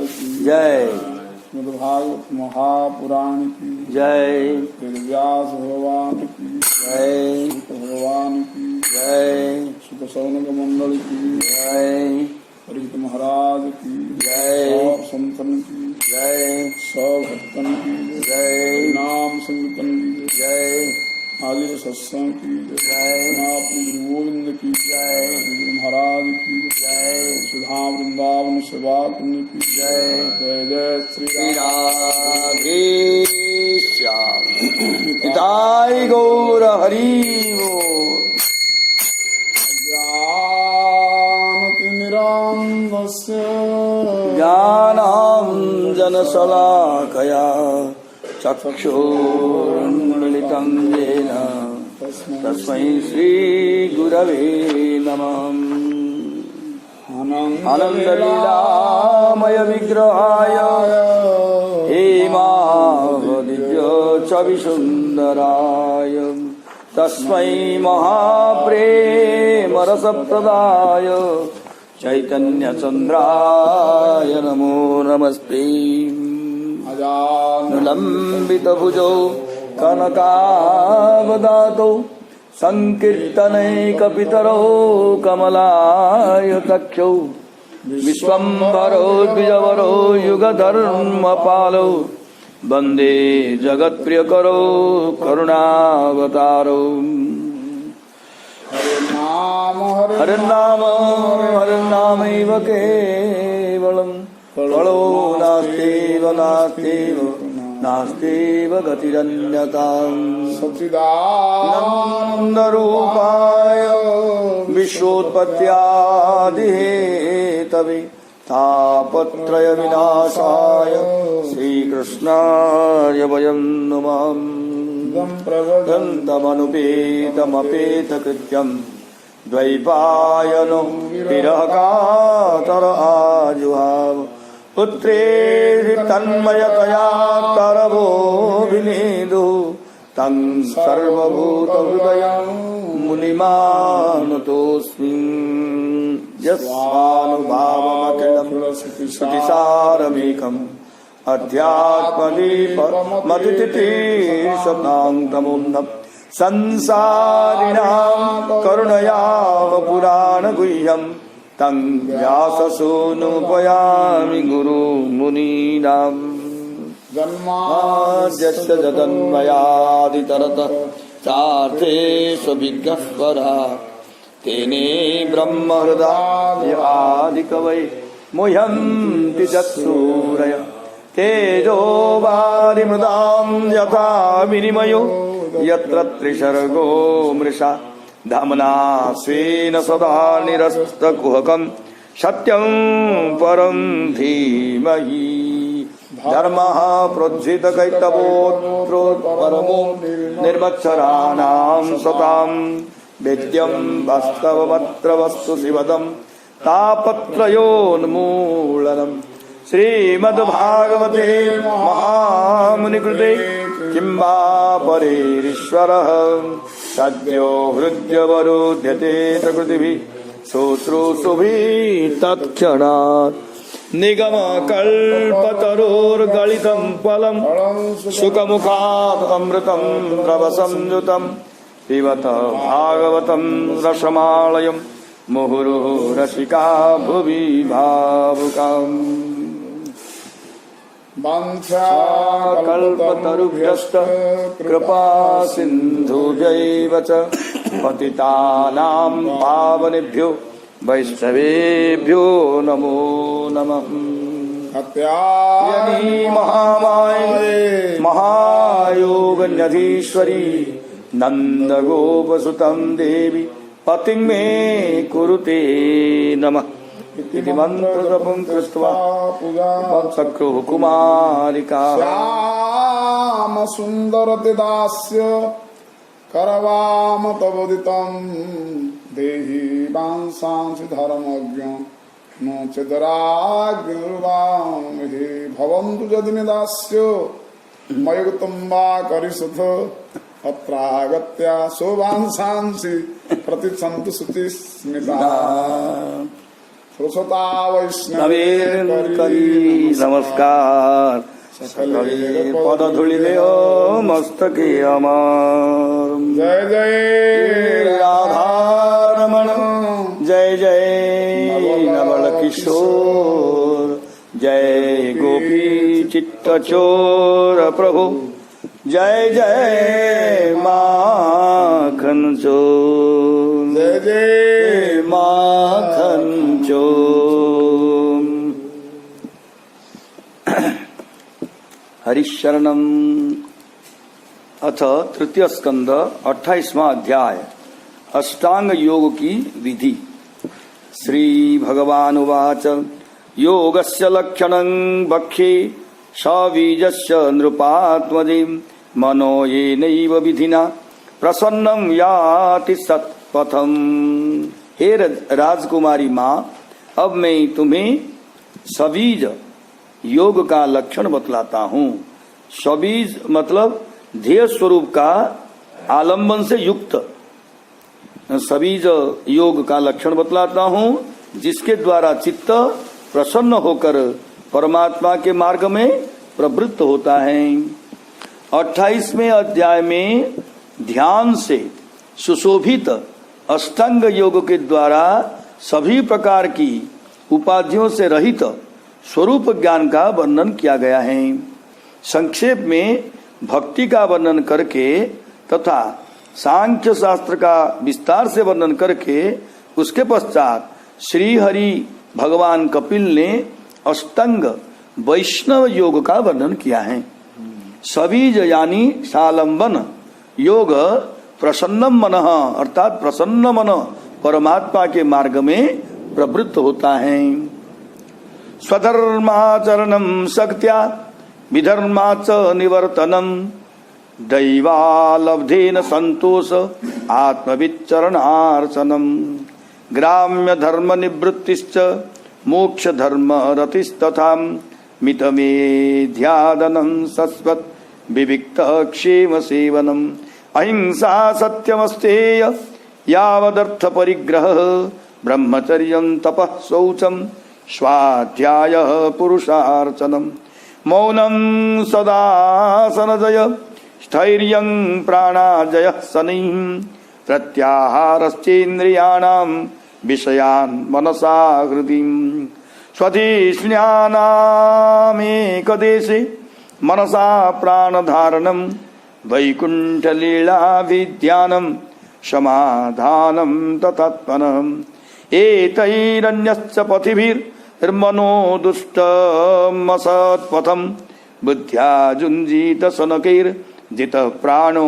की जय। श्रीमद्भागवत महापुराण की जय। व्यास भगवान की जय। सूत भगवान की जय। सूत सौनक मंडल की जय। परीक्षित महाराज की जय। और संतन की जय। सब भक्तन की जय। नाम संकीर्तन की जय। आदि सत्संग की जय। अपने गुरु गोविंद की जय। गुरु महाराज की जय। सुधा वृंदावन सेवा कुंज की जय। जय जय श्री श्री राधे श्याम। पिताई गौर हरि बोल। ज्ञानतिमिरान्धस्य ज्ञानाञ्जनशलाकया चक्षुरुन्मिलितं येन तस्मै श्रीगुरवे नमः। आनन्दलीलामय विग्रहाय हेमावदिव्यचविसुन्दराय तस्मै महाप्रेमरसप्रदाय चैतन्यचन्द्राय नमो नमस्ते। लम्बितभुजौ कनकावदातौ संकीर्तनैकपितरौ कमलायतक्षौ विश्वम्भरौ द्विजवरौ युगधर्मपालौ वन्दे जगत्प्रियकरौ करुणावतारौ। हरिर्नामैव केवलम् फलो नास्त्येव गतिरन्यताम्। सच्चिदानन्दरूपाय विश्वोत्पत्त्यादिहेतवे तापत्रयविनाशाय श्रीकृष्णाय वयं नमः। प्रवदन्तमनुपेतमपेतकृत्यम् द्वैपायनो विरहकातर आजुहाव पुत्रेति तन्मयतया तरवोऽभिनेदुः तं सर्वभूतहृदयं मुनिमानतोऽस्मि। यस्वानुभावमखिलं श्रुतिसारमेकम् अध्यात्मदीपमतितीर्षतान्तमुन्नम् संसारिणां करुणयावपुराणगुह्यं तं व्याससूनुपयामि गुरुमुनीनाम्। जन्माद्यस्य जगन्मयादितरतः चार्थेष्वभिज्ञस्वरा तेने ब्रह्महृदाय आदिकवये मुह्यन्ति यत्सूरय तेजो वारिमृदां यथा विनिमयो यत्र त्रिसर्गो मृषा धाम्ना स्वेन सदा निरस्तकुहकं सत्यं परं धीमहि। धर्मः प्रोज्झितकैतवोऽत्र परमो निर्मत्सराणां सतां वेद्यं वास्तवमत्र वस्तु शिवदं तापत्रयोन्मूलनम्। श्रीमद्भागवते महामुनिकृते किंबा परेरीश्वरः सद्यो हृद्यवरुध्यते प्रकृतिभिः श्रोतृषुभिः तत्क्षणात्। निगमकल्पतरोर्गलितं फलं सुखमुखात् अमृतं द्रवसंयुतं पिबत भागवतं रसमालयं मुहुरुः रसिका भुवि भावुकाम्। कल्पतरुभ्यश्च कृपा सिन्धुभ्यैव च पतितानां पावनेभ्यो वैष्णवेभ्यो नमो नमः। यदि महामाये महायोगन्यधीश्वरी नन्दगोपसुतं देवी पतिं मे कुरुते नमः इति मंत्रजपं कृत्वा सख्युः कुमारिका। श्याम सुन्दरते दास्य करवाम तवोदितं देहि वांसांसि धर्मज्ञ नो चेदराग्निर्वाम। हे भवन्तु यदि निदास्यो मयुक्तं वा करिषुध अत्रागत्या शोभांसांसि प्रतिसन्तु शुचिस्मिता। श्रोता नवीन वैष्णवे करी नमस्कार सकले पद धूलिले मस्तके अमर जय जय राधारमण जय जय नवल किशोर जय गोपी चित्त चोर प्रभु जय जय माखन चोर जय जय माखन चोर हरिशरणम अथ तृतीय स्कंद 28वां अध्याय अष्टांग योग की विधि। श्री भगवान उवाच योगस्य लक्षणं वक्ष्ये सबीजस्य नृपात्मजे मनो येनैव विधिना प्रसन्नं याति सत्पथम। हे राजकुमारी माँ, अब मैं तुम्हें सबीज योग का लक्षण बतलाता हूँ। सबीज मतलब ध्येय स्वरूप का आलंबन से युक्त सबीज योग का लक्षण बतलाता हूँ, जिसके द्वारा चित्त प्रसन्न होकर परमात्मा के मार्ग में प्रवृत्त होता है। 28वें अध्याय में ध्यान से सुशोभित अष्टांग योग के द्वारा सभी प्रकार की उपाधियों से रहित स्वरूप ज्ञान का वर्णन किया गया है। संक्षेप में भक्ति का वर्णन करके तथा सांख्य शास्त्र का विस्तार से वर्णन करके उसके पश्चात श्री हरि भगवान कपिल ने अष्टांग वैष्णव योग का वर्णन किया है। सबीज यानी सालंबन योग प्रसन्नम मनः अर्थात प्रसन्न मन परमात्मा के मार्ग में प्रवृत्त होता है। स्वधर्माचरणम शक्त्या विधर्माच निवर्तनम दैवालब्धेन संतोष आत्मविचरणार्चनम ग्राम्य धर्म निवृत्तिश्च मोक्ष धर्म रतिस्तथा मितमेध्यादनं सस्वत् विविक्त क्षेम सेवनम अहिंसा सत्यमस्तेय यावदर्थ परिग्रह ब्रह्मचर्यं तपः शौचं स्वाध्याय पुरुषार्चनम मौनं सदासनजय स्थैर्यं प्राणाजय शनिः प्रत्याहारश्चेन्द्रियाणां विषयान् मनसा हृदिं स्वधिष्ण्यानामेकदेशे मनसा प्राणधारणं वैकुण्ठलीलाभिध्यानं समाधानं तत्त्वनम् एतैरन्यश्च पथिभिर्मनो दुष्टमसत्पथं बुद्ध्या जुञ्जीत शनकैर्जितः प्राणो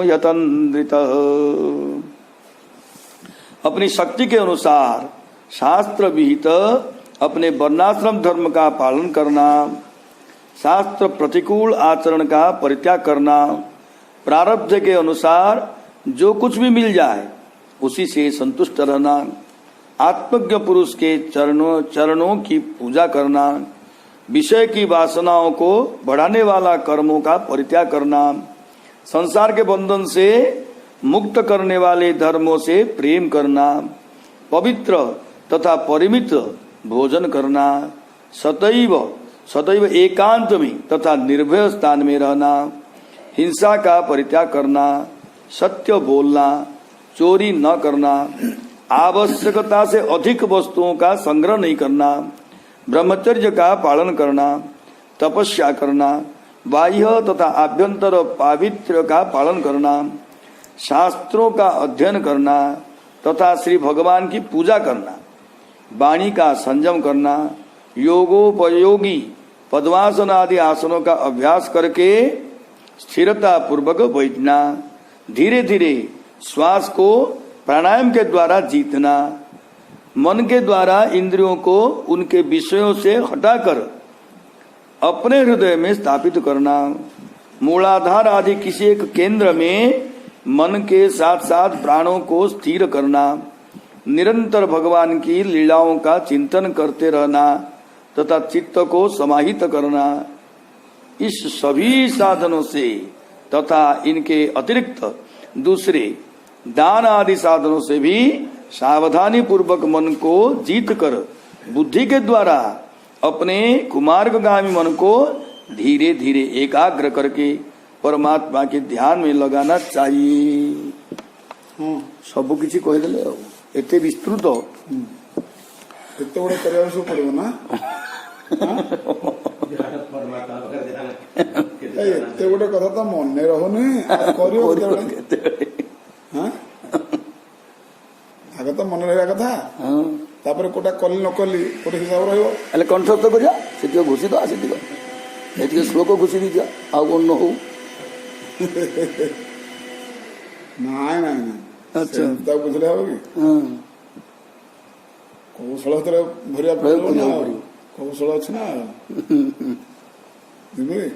यतन्द्रितः। अपनी शक्ति के अनुसार शास्त्र विहित अपने वर्णाश्रम धर्म का पालन करना, शास्त्र प्रतिकूल आचरण का परित्याग करना, प्रारब्ध के अनुसार जो कुछ भी मिल जाए उसी से संतुष्ट रहना, आत्मज्ञ पुरुष के चरणों की पूजा करना, विषय की वासनाओं को बढ़ाने वाला कर्मों का परित्याग करना, संसार के बंधन से मुक्त करने वाले धर्मों से प्रेम करना, पवित्र तथा परिमित भोजन करना, सदैव एकांत में तथा निर्भय स्थान में रहना, हिंसा का परित्याग करना, सत्य बोलना, चोरी न करना, आवश्यकता से अधिक वस्तुओं का संग्रह नहीं करना, ब्रह्मचर्य का पालन करना, तपस्या करना, बाह्य तथा आभ्यंतर पावित्र्य का पालन करना, शास्त्रों का अध्ययन करना तथा श्री भगवान की पूजा करना, वाणी का संयम करना, योगोपयोगी पद्मासन आदि आसनों का अभ्यास करके स्थिरता पूर्वक बैठना, धीरे धीरे श्वास को प्राणायाम के द्वारा जीतना, मन के द्वारा इंद्रियों को उनके विषयों से हटाकर अपने हृदय में स्थापित करना, मूलाधार आदि किसी एक केंद्र में मन के साथ साथ प्राणों को स्थिर करना, निरंतर भगवान की लीलाओं का चिंतन करते रहना तथा चित्त को समाहित करना। इस सभी साधनों से तथा इनके अतिरिक्त दूसरे दान आदि साधनों से भी सावधानी पूर्वक मन को जीत कर बुद्धि के द्वारा अपने कुमार्गामी मन को धीरे धीरे एकाग्र करके परमात्मा के ध्यान में लगाना चाहिए। सब किसी कहीदेले एत विस्तृत एत गुड़े करने सब पड़ो ना एत गोटे कथा तो मन रहुनी आगे तो मन रहा कथा तापर कोटा कली न कली गोटे हिसाब रहा कंठस्थ करिया से घुषी दवा से श्लोक घुषी दीजिए आउ कौन न हो नाई नाई अच्छा बुझले हम कि कौशल भरिया कौशल अच्छे ना बुझे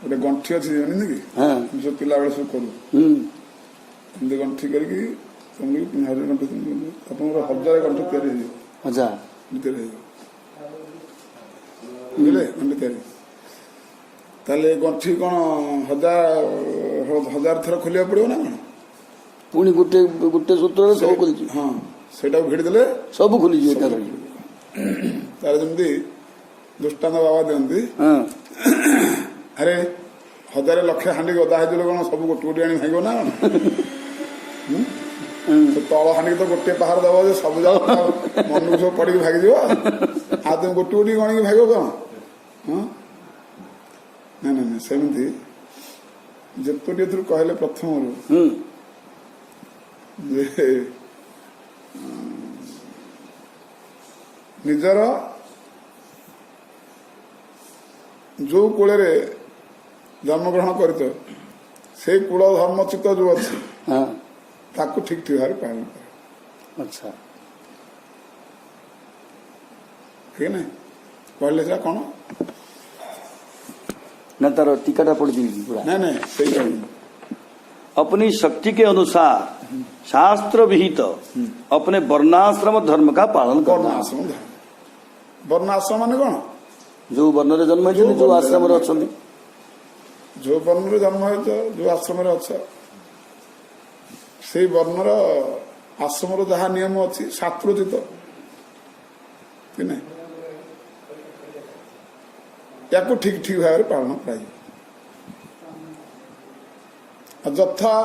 गोटे गंठी अच्छी जानी कि सब पिला बेले सब करू एमती गंठी करके हजार गंठ तैयारी बुझे गंठी तैयारी ताले गंठी कौन हजार थर खोलिया पड़ो ना कौन पुणी गोटे गोटे सूत्र सब खोली हाँ सेटा भिड़ी देले सब खोली तार जमी दृष्टांत बाबा दिखती अरे हजार लक्षे हांडी गदा है कौन सब गोटे गोटे आनी भांग ना तल हांडी तो गोटे पहाड़ दब सब जाक मन को सब पड़ी भागी आ तुम गोटे गोटे गणिक भाग कौन ना ना ना सेमती जेतोटी एथुर कहले प्रथम निजर जो कूल जन्मग्रहण कर से कूल धर्मचित जो अच्छी ताकू ठीक ठीक भाव पालन कर अच्छा ठीक है कहले से कौन न तार टीकाटा पड़ पूरा नहीं नहीं सही अपनी शक्ति के अनुसार शास्त्र विहित अपने वर्णाश्रम धर्म का पालन करना। वर्णाश्रम धर्म वर्णाश्रम माने कौन जो वर्ण रे जन्म है जो आश्रम रे अछंती जो वर्ण रे जन्म है जो आश्रम रे अच्छा से वर्ण रो आश्रम रो जहाँ नियम अच्छी शास्त्रोचित कि नहीं या ठीक ठीक भाव पालन कर यथा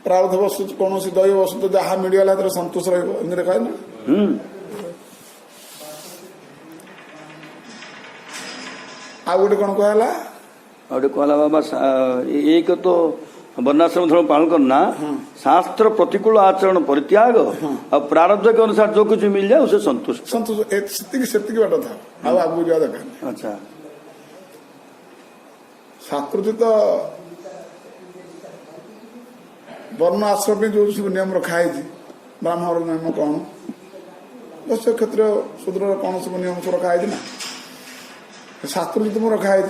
प्रारब्ध वस्तु कौन दैव वस्तु जहाँ मिलगला सतोष रही कहे ना आ गोटे कौन कहला गोटे कहला बाबा एक तो वर्णाश्रम धर्म पालन करना शास्त्र प्रतिकूल आचरण परित्याग और प्रारब्ध के अनुसार जो कुछ मिल जाए उसे संतुष्ट संतोष से बात था आगे जावा दरकार अच्छा शास्त्रोचित वर्ण आश्रम में जो सब नियम रखा है ब्राह्मण नियम कौन वैश्य क्षेत्र शूद्र कौन सब नियम सब रखा है ना शास्त्रोचित में रखा है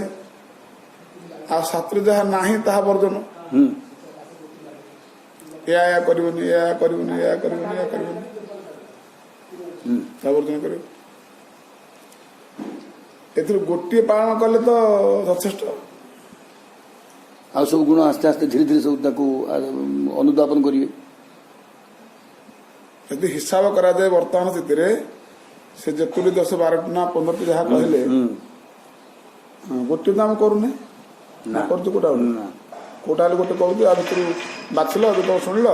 आ शास्त्र जहाँ नहीं ता वर्जन या करबनी वर्जन कर गोटे पालन कले तो यथेष्ट आ सब गुण आस्ते आस्ते धीरे धीरे सब अनुधापन करिए यदि हिसाब करा जाए वर्तमान स्थिति से जेतुरी 10 12 ना 15 जहाँ कहले गोटे तो आम करूने कोटा गोटे कहूँ आ भर बाछल जो शुणिल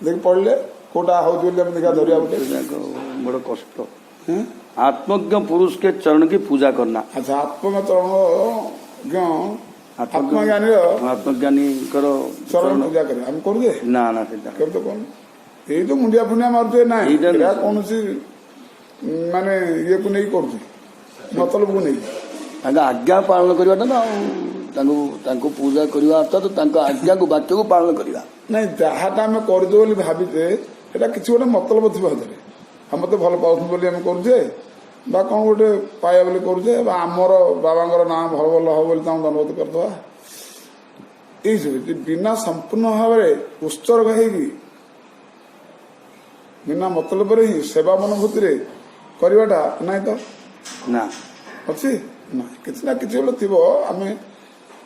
देख पढ़ले कोटा हूँ देखा धरिया बड़ कष्ट आत्मज्ञ पुरुष के चरण की पूजा करना। अच्छा आत्मज्ञ चरण आत्मज्ञानी चरण पूजा करे हम कर दे ना ना कर तो कौन ये तो मुंडिया फुंडिया मारुचे ना कौन माने ये को नहीं कर मतलब को नहीं आज्ञा पालन करवाटा ना पूजा करवा अर्थात आज्ञा को वाक्य को पालन करवा नहीं जहाँटा आम करदे बोली भाविचे एटा किसी गोटे मतलब थी हजरे हम तो भल पाऊँ बोली आम करुचे बा कौन गोटे पाया बोली करुचे आमर बाबांगर ना भल भल हम बोली दंडवत करदे ये बिना संपूर्ण भाव उत्सर्ग होगी बिना मतलब ही सेवा मनोभूति करवाटा नहीं तो ना अच्छी ना किसी ना किसी बोले थी आम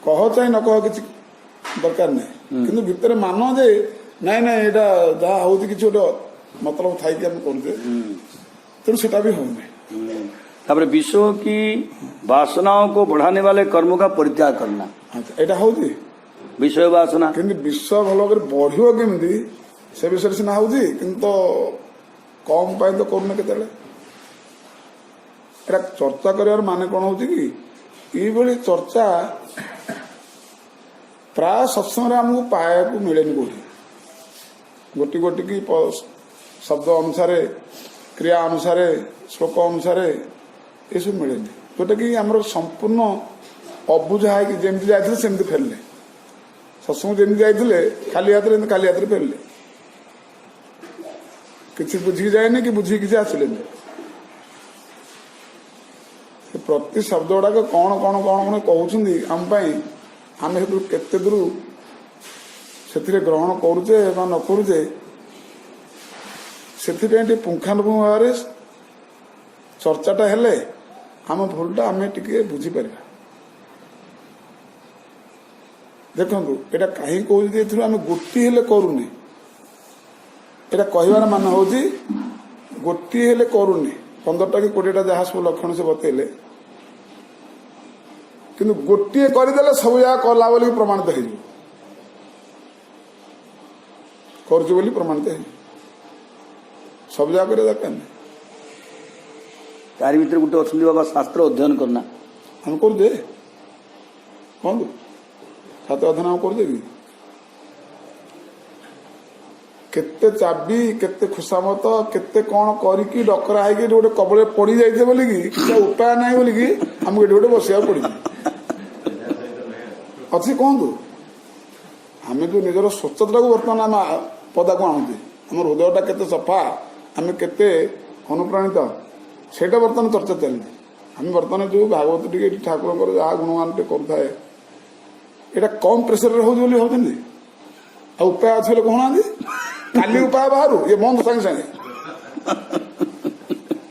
कह चाहे न कह किसी दरकार नहीं किंतु भितर मान जे नाई ना यहाँ हूँ कि गोटे मतलब थाई कि हम करुचे तेणु सेटा भी होने। तापर विषयों की वासनाओं को बढ़ाने वाले कर्मों का परित्याग करना। अच्छा एटा होची विषय वासना किंतु विश्व भल कर बढ़ियो केमती से विषय सीना होची किंतु कम पाए तो करूने केतेले एटा चर्चा करियार माने कोन होची कि ई भली चर्चा प्राय सत्संग हमको पाया को मिले गोटी गोटी की शब्द अनुसार क्रिया अनुसार श्लोक अनुसार ये सब मिले जोटा कि आम संपूर्ण अबुझा है कि जमी जाते सेमती फेरले सत्संग जमी जाते खाली हाथ खाली हाथ फेरले किसी बुझी जाए कि बुझी किसी आसिले प्रति शब्द गुड़ाक कौन कौन कौन कौन कहते आम आम केते दूर से ग्रहण करुचे न करुचे से पुंखानुपुंख भाव चर्चाटा हेले आम भूलटा आम टे बुझीपर देखु एटा कहीं कह आम गोटी हेले करूनी एटा कहबार मान हूँ गोटी हेले करूनी 15टा कि 20टा जहाँ सब लक्षण से बतैले किंतु गोटे करदे सब जगह कला बोली प्रमाणित हो प्रमाणित हो सब जगह कर दरकार नहीं तार भीतर गोटे अच्छे बाबा शास्त्र अध्ययन करना हम करुचे कहतु छात्र अध्ययन हम करुचे कि केते चाबी केते खुशामत केते कौन करिकी डकरा है गोटे कबले पड़ी जाइए बोली कि उपाय नहीं बोली कि हमको गोटे बसिया पड़ी अच्छी कहतु आम जो निजर स्वच्छता को बर्तमान आम पदा को आणुचे आम हृदयटा केते सफा आम केते अनुप्राणित सेटा बर्तमान चर्चा चलती आम बर्तमान जो भागवत टी ठाकुर जहाँ गुणगान टे करुए यहाँ कम प्रेसर होती आ उपाय अच्छे लोग कहना काली उपाय बाहर ये बंद सागे सागे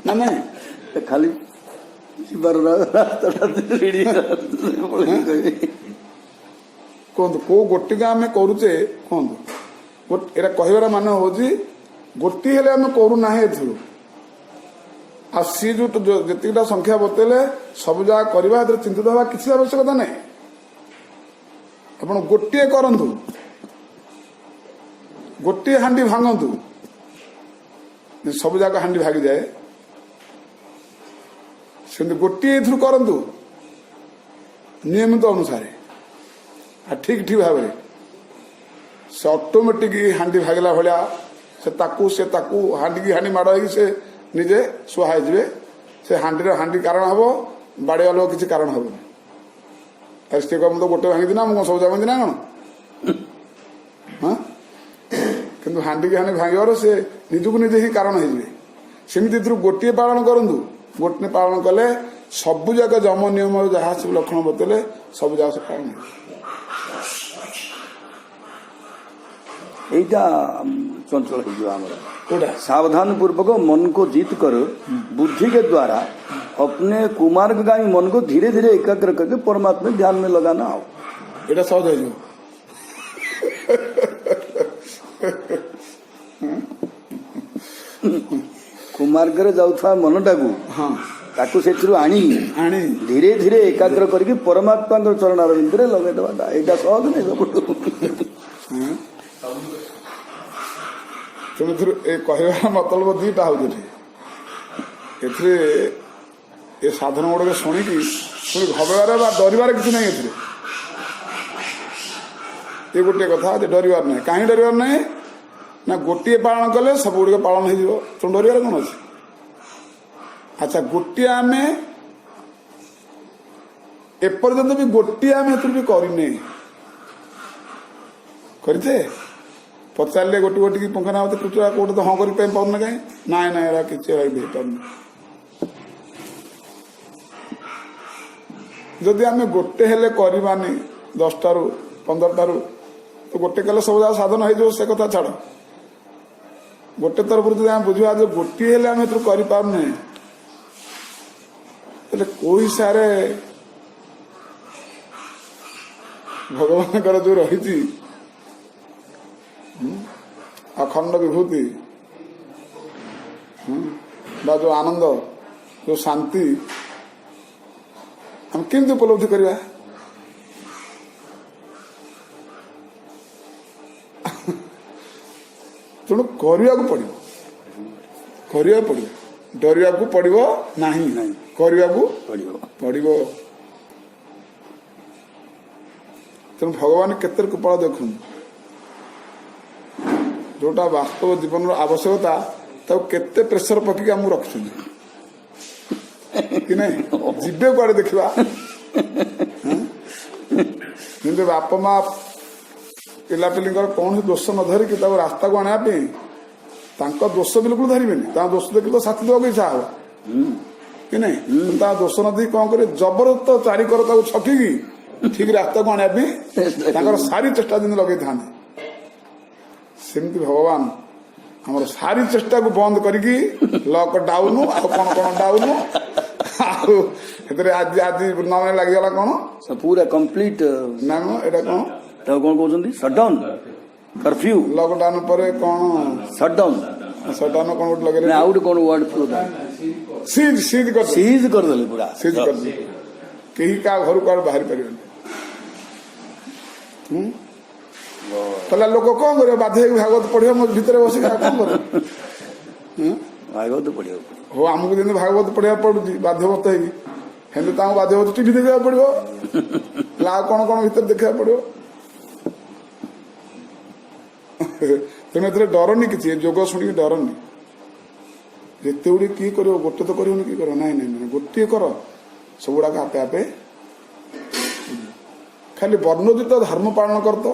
ना नहीं खाली कहतु कौ गोटी का आम करुचे कहतु एटा कहबार मान हूँ गोटी हेले आम करूना एथु आ सी जो जितकीटा संख्या बतेले सब जगह करवा चिंतित हवा किसी आवश्यकता नहीं आप गोटे करंतु गोटे हांडी भांगतु सब जगह हांडी भागी जाए से गोटे करंतु नियमित अनुसार ठीक ठीक भाव से ऑटोमेटिक हांडी भागला भाया से ताकू हांडी की हांडी माड़ हो से निजे सुहा से हांडी कारण हम बाड़ी वालों किसी कारण हम सी कह तो गोटे भांगी ना मुझे सब भांगी ना कौन हाँ किंतु हांडी की हांडी भांगार से निजक निजे ही कारण होमती गोटे पालन करूँ गोटे पालन कले सबु जाक जम नियम जहाँ सब लक्षण बतेले सब जगह से पालन एटा चंचल हो सावधान पूर्वक मन को जीत कर बुद्धि के द्वारा अपने कुमार्गामी मन को धीरे धीरे एकाग्र करके परमात्मा ध्यान में लगाना हो एटा सहज हो कुमार्ग जाऊा मनटा को हाँ ताकू से आनी धीरे धीरे एकाग्र करके परमात्मा चरण अरविंद लगे देवाटा एटा सहज नहीं सब तेणु कह मतलब दीटा हो ए साधन गुड़े शुणिकी पुणी घबरार डरबार किसी ना ये गोटे कथा डरबार ना कहीं डरबार ना ना गोटे पालन कले सब गुड़ पालन हो डरबार कौन अच्छे अच्छा गोटे आम एपर्यंत भी गोटे आम भी करने करते पचारे गोटे गोटे की पंखा टुटा कौटे तो हाँ कर पारना कहीं ना ना किसी जदि आम गोटे हेले करवानी 10 रू 15 रू तो गोटे कले सब जगह साधन हो से कथा छाड़ गोटे तरफ आम बुझा जो गोटे हेले आम करने को हिसाब भगवान जो रही अखंड विभूति बा जो आनंद जो शांति हम केमती उपलब्धि करवा तेणु करने को पड़ो डरिया को पड़ो नहीं करने को पड़ो तेणु भगवान केते कृपा देखु जोटा वास्तव जीवन आवश्यकता तब केते प्रेसर पकड़ आम रखुन कि नहीं जीवे कुआड़े देखा बापा माँ पिलापिली कौन दोष न धरिकी रास्ता को आना दोष बिल्कुल धरबे दोष देख तो साथी देवा इच्छा हम कि नहीं दोष न दी कौन कर जबरदस्त चारिकर छकिकी ठीक रास्ता को आने सारी चेष्टा दिन लगे था सेमती भगवान आमर सारी चेष्टा को बंद करके लकडाउन कौन कौन डाउन आज आज वृंदावन लगिगला कौन पूरा कंप्लीट नाम एटा कौन कौन कहते सटडाउन कर्फ्यू लकडाउन पर कौन सटडाउन सटडाउन कौन गोटे लगे आउट कौन वर्ड फ्लो सीज सीज कर देले पूरा सीज कर कहीं का घर को बाहर पारे लोक कौन करे बाध्य भागवत पढ़े भितर बस कौन करे भागवत पढ़िया हो आमको जमी भागवत पढ़ा पड़ुची बाध्यवत है बाध्यवत टीवी देखा पड़ो ला कौन कौन भीतर देखा पड़ो तेणु ए डरनी कि जोग शुणी डरनी जिते गुड़ी किए कर गोटे तो कर कि नाई नाई गोटे कर सब गुड़ाक आपे आपे खाली वर्णोदित धर्म पालन कर तो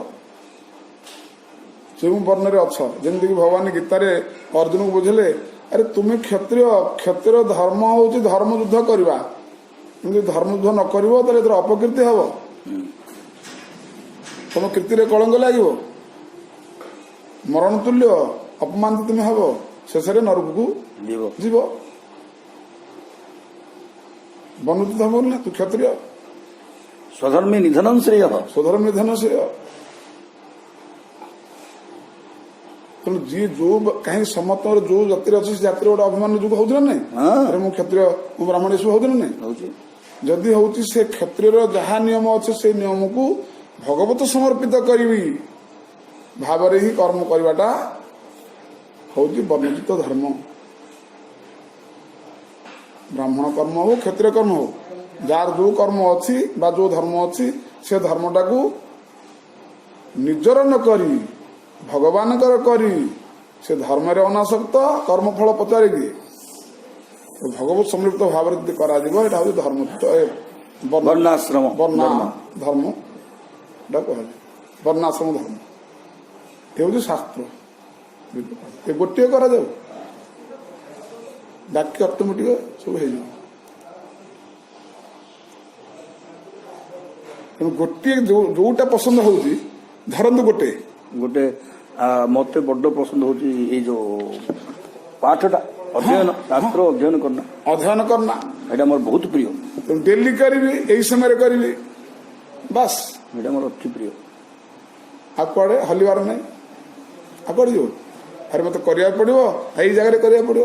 जो वर्ण रे अच्छ जमीक भगवान गीतार अर्जुन को बुझे अरे तुम्हें क्षत्रिय क्षत्रिय धर्म हूँ धर्म युद्ध करवा धर्म युद्ध न कर अपकीर्ति हम तुम कीर्ति कलंक लगे मरण तुल्य अपमान तुम्हें हम शेष नरक को जीव बनुत धर्म ना तू क्षत्रिय स्वधर्मी निधन श्रेय स्वधर्म निधन श्रेय तेणु जी जो कहीं समस्त जो जाति अच्छे से जाति गोटे अभिमान जुग होना नहीं अरे मुझे क्षत्रिय मु ब्राह्मण सब होना नहीं जदि हूँ से क्षत्रिय जहाँ नियम अच्छे से नियम को भगवत समर्पित करी भाव ही कर्म करवाटा हूँ वर्णित धर्म ब्राह्मण कर्म हो क्षत्रिय कर्म हो जार जो कर्म अच्छी बा जो धर्म अच्छी से धर्मटा को निजर न करी भगवान करी से धर्म रे अनासक्त कर्मफल पचारिकी भगवत सम्मिलित भाव में धर्म वर्णाश्रम वर्णा धर्म वर्णाश्रम धर्म ये हूँ शास्त्र ये गोटे करा जाऊ बाकी ऑटोमेटिक सब हो गोटे जोटा पसंद होती धरतु गोटे गोटे मत बड़ पसंद होची जो पाठटा अध्ययन शास्त्र अध्ययन करना एटा मोर बहुत प्रिय डेली करी यही समय करी बस एटा मोर अति प्रिय आ कुआड़े हलिबार नहीं आ कुआड़े जो अरे मत करिया पड़ो यही जगह करिया पड़ो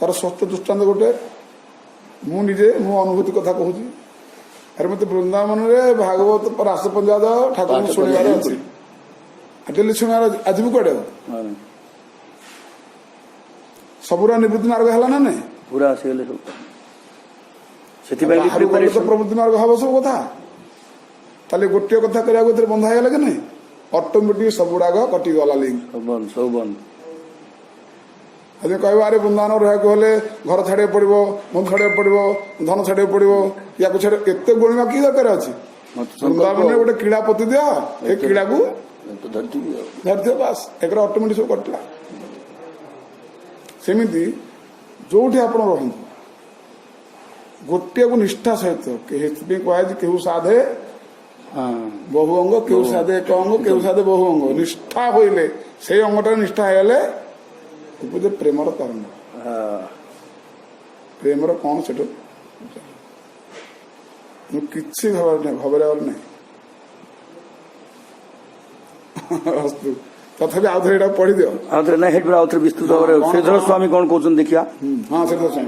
तार स्वस्थ दृष्टांत गोटे मुझे मो अनुभूति कथा कहूँ अरे मत वृंदावन में भागवत रास पंजाब ठाकुर शुणवार अच्छी डेली शुणवार आज भी कड़े सबुरा निवृत्ति मार्ग है ना नहीं पूरा आसीगले सब तो प्रवृत्ति मार्ग हम सब कथा ताले गोटे कथा करने बंधा है कि नहीं ऑटोमेटिक सब गुड़ाक कटिगला लिंक सब बंद आज कह अरे वृंदावन रहा घर छाड़े पड़ो मुझ छाड़े पड़ो धन छाड़े पड़ो या छाड़े एत गुणिमा कि दरकार अच्छी वृंदावन में गोटे कीड़ा पोति दिया ए कीड़ा को धरती बास एक ऑटोमेटिक सब कटिला सेमती जो आप गोटे को निष्ठा सहित कहुए केहू साधे बहु अंग केहू साधे एक अंग केहू साधे बहु अंग निष्ठा होइले से अंगटा निष्ठा होले उपजे प्रेमर तरंग प्रेमर कौन से किसी भाव नहीं अस्तु ତଥାପି ଆଉ ଥରେ ଏଇଟା ପଢିଦିଅ। ଆଉ ଥରେ ନାଇଁ ହେଠି ଆଉ ଥରେ ବିସ୍ତୃତ ଭାବରେ ଶ୍ରୀଧର ସ୍ୱାମୀ କଣ କହୁଛନ୍ତି ଦେଖିବା। ହଁ ସେଟା ଶୁଣ।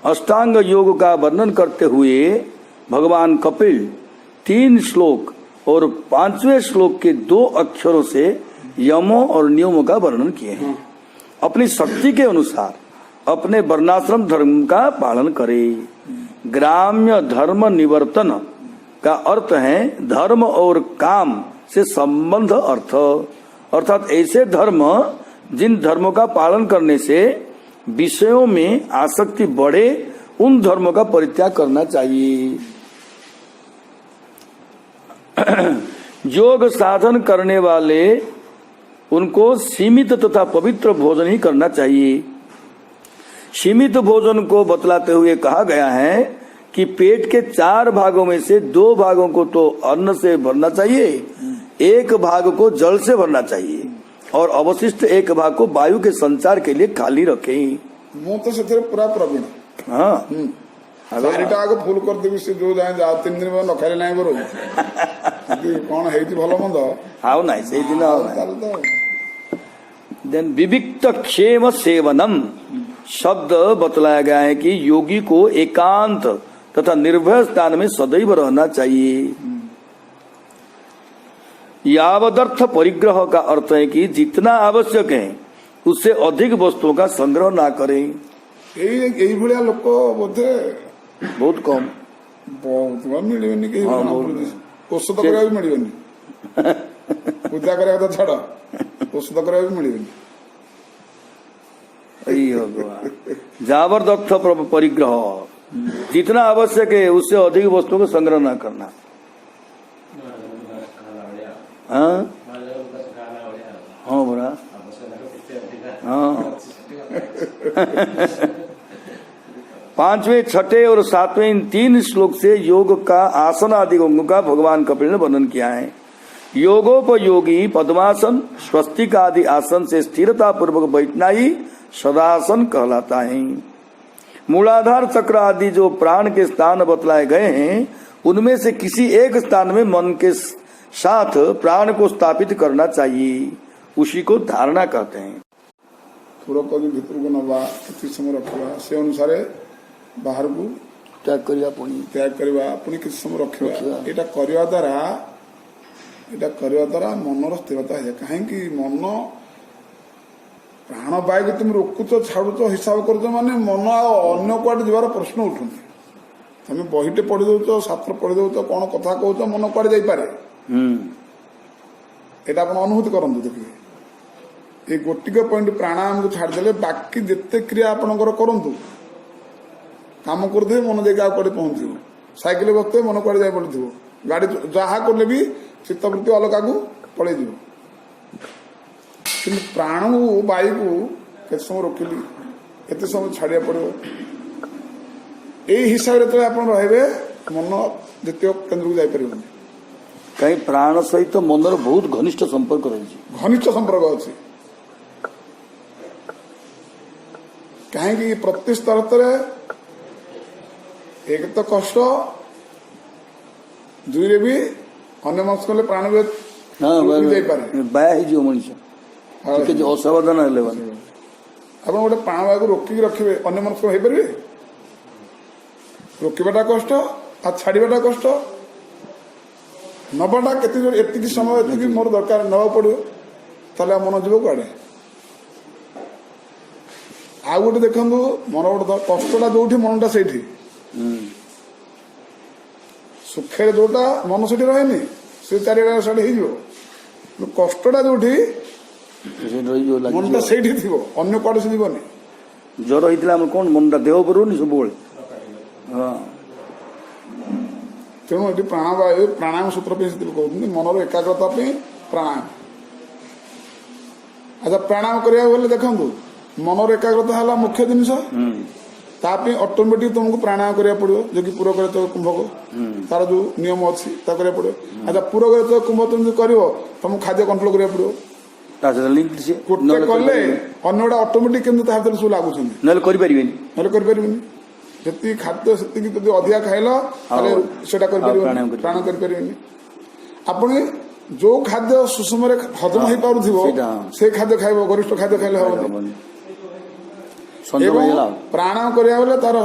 अष्टांग योग का वर्णन करते हुए भगवान कपिल 3 श्लोक और 5वें श्लोक के 2 अक्षरों से यमों और नियमों का वर्णन किए हैं। अपनी शक्ति के अनुसार अपने वर्णाश्रम धर्म का पालन करे। ग्राम्य धर्म निवर्तन का अर्थ है धर्म और काम से संबंध अर्थ, अर्थात ऐसे धर्म जिन धर्मों का पालन करने से विषयों में आसक्ति बढ़े उन धर्मों का परित्याग करना चाहिए। योग साधन करने वाले उनको सीमित तथा पवित्र भोजन ही करना चाहिए। सीमित भोजन को बतलाते हुए कहा गया है कि पेट के 4 भागों में से 2 भागों को तो अन्न से भरना चाहिए, 1 भाग को जल से भरना चाहिए और अवशिष्ट 1 भाग को वायु के संचार के लिए खाली रखें। ମୁଁ ତ ସେଥିରେ ପୁରା ପ୍ରବୀଣ। हाँ 4ଟା ଆଗ ଫୁଲ କରିଦେବି, ସେ ଯୋଉ ଯାଏ ଯାଉ 3 ଦିନ ନ ଖାଇଲେ ନାହିଁ ବର କଣ ହେଇଛି ଭଲ ମନ୍ଦ ଆଉ ନାହିଁ ସେଇଦିନ ଆଉ ନାହିଁ। ତାହେଲେ ତ देन विविक्त क्षेम सेवनम शब्द बतलाया गया है कि योगी को एकांत तथा निर्भय स्थान में सदैव रहना चाहिए। यावदर्थ परिग्रह का अर्थ है कि जितना आवश्यक है उससे अधिक वस्तुओं का संग्रह ना करें। ଏଇ ଭଳିଆ ଲୋକ ବୋଧେ बहुत कम ବହୁତ ମିଳିବେନି କେହି। ହଁ, ଔଷଧ କରିବାକୁ ମିଳିବନି, ପୂଜା କରିବା କଥା ଛାଡ, ଔଷଧ କରିବାକୁ ମିଳିବନି। जावरदर्थ परिग्रह जितना आवश्यक है उससे अधिक वस्तुओं को संग्रह ना करना। हाँ हाँ बोला हाँ 5वें 6ठे और 7वें इन 3 श्लोक से योग का आसन आदि अंगों का भगवान कपिल ने वर्णन किया है। योगोपयोगी पद्मासन स्वस्तिक आदि आसन से स्थिरता पूर्वक बैठना ही सदासन कहलाता है। मूलाधार चक्र आदि जो प्राण के स्थान बतलाए गए हैं उनमें से किसी एक स्थान में मन के साथ प्राण को स्थापित करना चाहिए, उसी को धारणा कहते हैं। ପୁରକ ଭିତରକୁ ନବା, କିଛି ସମୟ ରଖିବା, ସେ ଅନୁସାରେ ବାହାରକୁ त्याग କରିବା ପୁଣି କିଛି ସମୟ ରଖିବା। ଏଇଟା କରିବା ଦ୍ୱାରା ମନର ସ୍ଥିରତା ହେଇଯାଏ। କାହିଁକି ମନ ପ୍ରାଣ ବାୟୁକୁ তুমি ରୋକୁଛ ଛାଡୁଛ ହିସାବ କରୁଛ ମାନେ ମନ ଆଉ ଅନ୍ୟ କୁଆଡେ ଯିବାର ପ୍ରଶ୍ନ ଉଠୁନି। ତମେ ବହିଟେ ପଢି ଦଉଛ, ଶାସ୍ତ୍ର ପଢି ଦଉଛ, କଣ କଥା କହୁଛ, ମନ କୁଆଡେ ଯାଇପାରେ। ଏଇଟା ଆପଣ ଅନୁଭୂତି କରନ୍ତୁ, ଦେଖିବେ এই ଗୋଟିକ ପଏଣ୍ଟ ପ୍ରାଣାୟାମକୁ ଛାଡ଼ିଦେଲେ ବାକି ଯେତେ କ୍ରିୟା ଆପଣଙ୍କର କରନ୍ତୁ, କାମ କରୁଥିବେ ମନ ଯାଇକି ଆଉ କୁଆଡେ ପହଞ୍ଚିବ। ସାଇକେଲ ବସିଥିବେ ମନ କୁଆଡେ ଯାଇ ପଡିଥିବ, ଗାଡି ଯାହା କଲେ ବି ଚିତ୍ତବୃତ୍ତି ଅଲଗାକୁ ପଳେଇଯିବ। କିନ୍ତୁ ପ୍ରାଣକୁ ବାୟୁକୁ କେତେ ସମୟ ରୋକିଲି, କେତେ ସମୟ ଛାଡିବାକୁ ପଡିବ, ଏଇ ହିସାବରେ ଯେତେବେଳେ ଆପଣ ରହିବେ ମନ ଦ୍ୱିତୀୟ କେନ୍ଦ୍ରକୁ ଯାଇପାରିବନି। कहीं प्राण सहित मनर बहुत घनिष्ठ संपर्क रही। घनिष्ठ संपर्क अच्छी कहीं प्रति स्तर एक तो कष्ट, दुईरे भी अन्य मत कले प्राण भी मनुष्य असावधान आप गोटे प्राण वायु रोकिक रखिए, अन्य मत हो पारे। रोकवाटा कष्ट आ छाड़वाटा कष्ट, नबाटा के समय एति मोर दरकार नवा पड़ो, ताले मन जीव कड़े। आ गोटे देखु मन गोटे कष्टा जो मनटा से सुखे जोटा मन से रहे से चारिड़ा साढ़े हो, कष्टा जो मनटा से अन्य कड़े से जीवन। ज्वर होता कौन मनटा देह पर सब तेणु ये प्राणवायु प्राणायाम सूत्र पे कहते मनर एकाग्रता प्राणायाम। अच्छा प्राणायाम करने देखु मनर एकाग्रता है मुख्य जिनस, ऑटोमेटिक तुमको प्राणायाम करा पड़ो, जो कि पूरक कुंभक तार जो नियम अच्छी करा पड़ो। अच्छा पूरक कुंभ तुम कर तुम खाद्य कंट्रोल करा पड़ो, गोटे कले अन्य ऑटोमेटिक सब लगुच ଯେତିକି ଖାଦ୍ୟ ସେତିକି ଯଦି ଅଧିକା ଖାଇଲ ତାହେଲେ ସେଟା କରିପାରିବନି, ପ୍ରାଣ କରିପାରିବେନି। ଆପଣ ଯୋଉ ଖାଦ୍ୟ ସୁଷମରେ ହଜମ ହେଇପାରୁଥିବ ସେ ଖାଦ୍ୟ ଖାଇବ, ଗରିଷ୍ଠ ଖାଦ୍ୟ ଖାଇଲେ ହବନି। ଏବଂ ପ୍ରାଣାୟାମ କରିବା ବେଳେ ତାର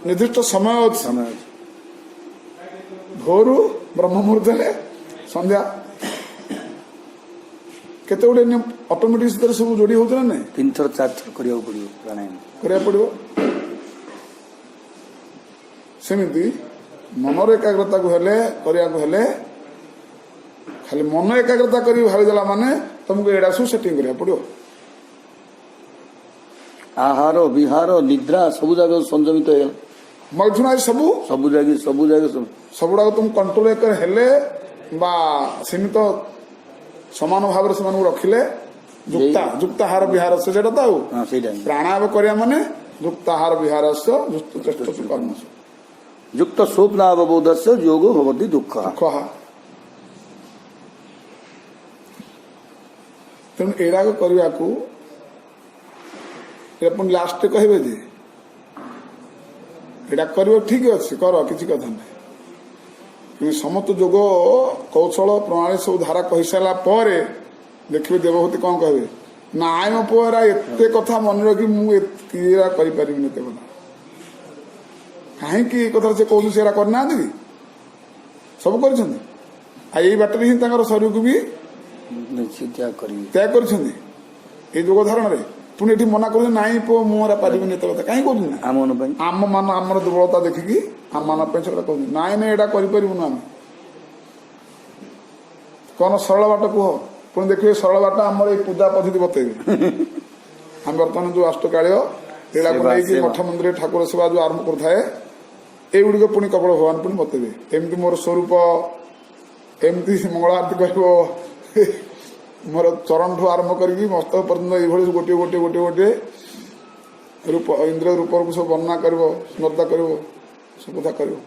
ନିର୍ଦ୍ଦିଷ୍ଟ ସମୟ ଅଛି। ଭୋରୁ ବ୍ରହ୍ମ ମୁହୂର୍ତ୍ତରେ ସନ୍ଧ୍ୟା କେତେ ଗୁଡେ ନିୟମ ଅଟୋମେଟିକ ସେଥିରେ ସବୁ ଯୋଡି ହଉଛି ନା ନାଇଁ? 3 ଥର 4 ଥର କରିବାକୁ ପଡିବ, ପ୍ରାଣାୟାମ କରିବାକୁ ପଡିବ। ସେମିତି ମନର ଏକାଗ୍ରତାକୁ ହେଲେ କରିବାକୁ ହେଲେ ଖାଲି ମନ ଏକାଗ୍ରତା କରି ଭାବିଦେଲା ମାନେ ତମକୁ ଏଇଟା ସବୁ ସେଟିଂ କରିବାକୁ ପଡିବ। ଆହାର ବିହାର ନିଦ୍ରା ସବୁ ଜାଗ ସଂଯମିତ ହେଇଗଲା, ମୈଥୁନ ସବୁଗୁଡାକ ତୁମ କଣ୍ଟ୍ରୋଲ ହେଲେ ବା ସୀମିତ ସମାନ ଭାବରେ ସେମାନଙ୍କୁ ରଖିଲେ ଯୁକ୍ତାହାର ବିହାର ସେଟା ତ ଆଉ ପ୍ରାଣାୟାମ କରିବା ମାନେ ଯୁକ୍ତାହାର ବିହାର କର୍ମ ଯୁକ୍ତ ସ୍ୱପ୍ନାବବୋଧ ଯୋଗ ଭବତି ଦୁଃଖ। ତେଣୁ ଏଇଟାକ କରିବାକୁ ପୁଣି ଲାଷ୍ଟରେ କହିବେ ଯେ ଏଇଟା କରିବ ଠିକ ଅଛି, କର, କିଛି କଥା ନାହିଁ। କିନ୍ତୁ ସମସ୍ତ ଯୋଗ କୌଶଳ ପ୍ରଣାଳୀ ସବୁ ଧାରା କହିସାରିଲା ପରେ ଦେଖିବେ ଦେବଭୂତି କଣ କହିବେ, ନାଇଁ ମୋ ପୁଅ ଏରା ଏତେ କଥା ମନେ ରଖି ମୁଁ ଏରା କରିପାରିବିନି ଏତେ କଥା। କାହିଁକି ଏ କଥା ସେ କହୁଛି, ସେ ଏରା କରିନାହାନ୍ତି କି? ସବୁ କରିଛନ୍ତି। ଆଉ ଏଇ ବାଟରେ ହିଁ ତାଙ୍କର ଶରୀରକୁ ବି ତ୍ୟାଗ କରିଛନ୍ତି ଏଇ ଯୋଗ ଧାରଣରେ। ପୁଣି ଏଠି ମନା କରୁଛନ୍ତି ନାଇଁ ପୁଅ ମୁଁ ଏରା ପାରିବିନି ଏତେ କଥା। କାହିଁ କହୁଛନ୍ତି? ଆମର ଦୁର୍ବଳତା ଦେଖିକି ଆମ ମାନଙ୍କ ପାଇଁ ସେଟା କହୁଛନ୍ତି। ନାଇଁ ନାଇଁ ଏଇଟା କରିପାରିବୁନୁ ଆମେ। କଣ ସରଳ ବାଟ କୁହ? ପୁଣି ଦେଖିବେ ସରଳ ବାଟ ଆମର ଏଇ ପୂଜା ପଦ୍ଧତି ବତେଇବେ। ଆମେ ବର୍ତ୍ତମାନ ଯୋଉ ଅଷ୍ଟକାଳୀୟ ଏଇଟାକୁ ନେଇକି ମଠ ମନ୍ଦିର ଠାକୁର ସେବା ଯୋଉ ଆରମ୍ଭ କରୁଥାଏ, ଏଇଗୁଡିକ ପୁଣି କେବଳ ଭଗବାନ ପୁଣି ବତେଇବେ। ଏମିତି ମୋର ସ୍ୱରୂପ, ଏମିତି ମଙ୍ଗଳ ଆରତି କରିବ, ମୋର ଚରଣଠୁ ଆରମ୍ଭ କରିକି ମସ୍ତକ ପର୍ଯ୍ୟନ୍ତ ଏଇଭଳି ଗୋଟିଏ ଗୋଟିଏ ଗୋଟିଏ ଗୋଟିଏ ରୂପ ଇନ୍ଦ୍ର ରୂପକୁ ସବୁ ବର୍ଣ୍ଣନା କରିବ, ସ୍ମରତା କରିବ, ସବୁ କଥା କରିବ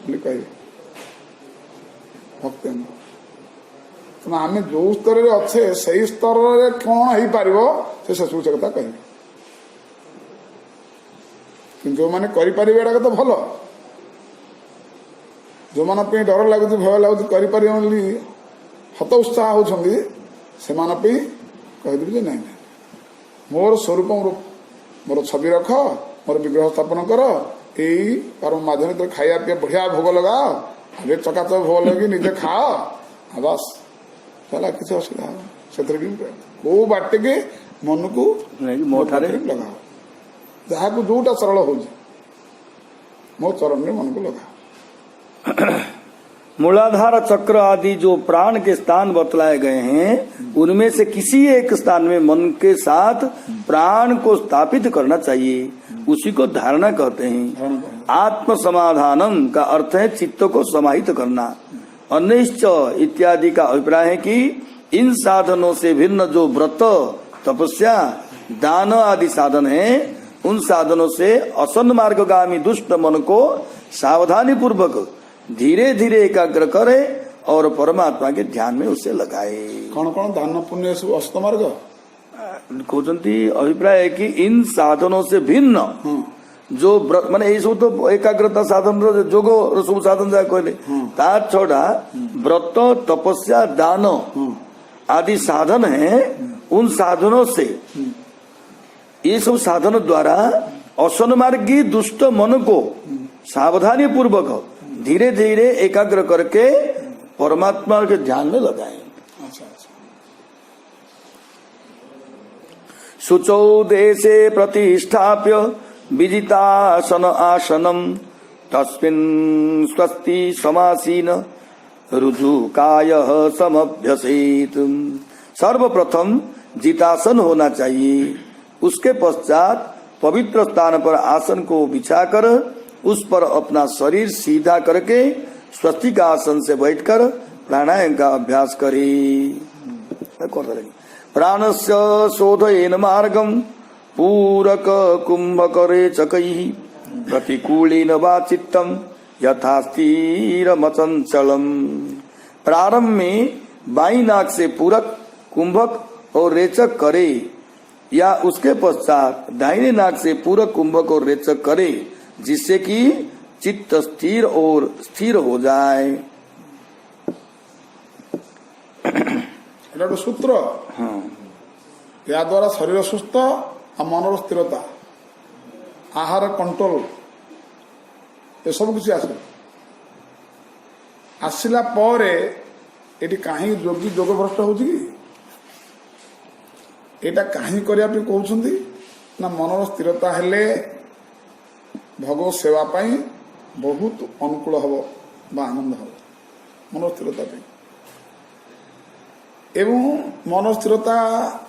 ବୋଲି କହିବେ ଭକ୍ତ। ତେଣୁ ଆମେ ଯୋଉ ସ୍ତରରେ ଅଛେ ସେଇ ସ୍ତରରେ କଣ ହେଇପାରିବ ସେ ସେସବୁ ସେ କଥା କହିବେ। କିନ୍ତୁ ଯୋଉମାନେ କରିପାରିବେ ଏଇଟା ତ ଭଲ, ଯୋଉମାନଙ୍କ ପାଇଁ ଡର ଲାଗୁଛି, ଭୟ ଲାଗୁଛି, କରିପାରିବେ ବୋଲି ହତ ଉତ୍ସାହ ହଉଛନ୍ତି, ସେମାନଙ୍କ ପାଇଁ କହିଦେବି ଯେ ନାଇଁ ନାଇଁ ମୋର ସ୍ୱରୂପ ମୋର ଛବି ରଖ, ମୋର ବିଗ୍ରହ ସ୍ଥାପନ କର, ଏଇ କର୍ମ ମାଧ୍ୟମରେ ଖାଇବା ପିଇବା ବଢିଆ ଭୋଗ ଲଗାଅ, ଆଗେ ଚକାଚକ ଭୋଗ ଲଗେଇକି ନିଜେ ଖାଅ, ବାସ୍ ହେଲା, କିଛି ଅସୁବିଧା ହବ ସେଥିରେ ବି। କୋଉ ବାଟକି ମନକୁ ମୋ ଠାରେ ଲଗାଅ, ଯାହାକୁ ଯୋଉଟା ସରଳ ହଉଛି ମୋ ଚରଣରେ ମନକୁ ଲଗାଅ। मूलाधार चक्र आदि जो प्राण के स्थान बतलाए गए हैं, उनमें से किसी एक स्थान में मन के साथ प्राण को स्थापित करना चाहिए, उसी को धारणा कहते हैं। आत्म समाधानम का अर्थ है चित्त को समाहित करना। अनिश्च इत्यादि का अभिप्राय है कि इन साधनों से भिन्न जो व्रत, तपस्या, दान आदि साधन हैं, उन साधनों से असन्मार्गगामी दुष्ट मन को सावधानी पूर्वक धीरे धीरे एकाग्र करे और परमात्मा के ध्यान में उसे लगाए। कौन कौन दान पुण्य सब अस्त मार्ग कहते अभिप्राय है कि इन साधनों से भिन्न जो माने ये सब तो एकाग्रता साधन जोग सब साधन जहाँ कहले, ता छड़ा व्रत, तपस्या, दान आदि साधन है, उन साधनों से ये सब साधन द्वारा असन्मार्गी दुष्ट मन को सावधानी पूर्वक धीरे धीरे एकाग्र करके परमात्मा के ध्यान में लगाएं। शुचौ देशे प्रतिष्ठाप्य विजितासन आसनम तस्मिन् स्वस्ति समासीन रुजुकाय समभ्यसेत। सर्वप्रथम जितासन होना चाहिए, उसके पश्चात पवित्र स्थान पर आसन को बिछाकर उस पर अपना शरीर सीधा करके स्वस्तिक आसन से बैठकर प्राणायाम का अभ्यास करे। प्राणस्य शोधयेन मार्गम पूरक कुंभकरे चकैः प्रतिकूलेन वा चित्तम यथा स्थिरमचंचलम। प्रारंभ में बाई नाक से पूरक, कुंभक और रेचक करे या उसके पश्चात दाहिने नाक से पूरा कुंभक और रेचक करे, जिससे कि चित्त स्थिर और स्थिर हो जाए। एटा गोटे सूत्र। या द्वारा शरीर सुस्थ और मनर स्थिरता, आहार कंट्रोल, ये सब किसी आसला एटी कहीं योगी जोग भ्रष्ट हो एटा कहीं करने कहते ना मनर स्थिरता हेले भगवत सेवा पाई बहुत अनुकूल हम बा आनंद हम मन स्थिरता पाई। एवं मन स्थिरता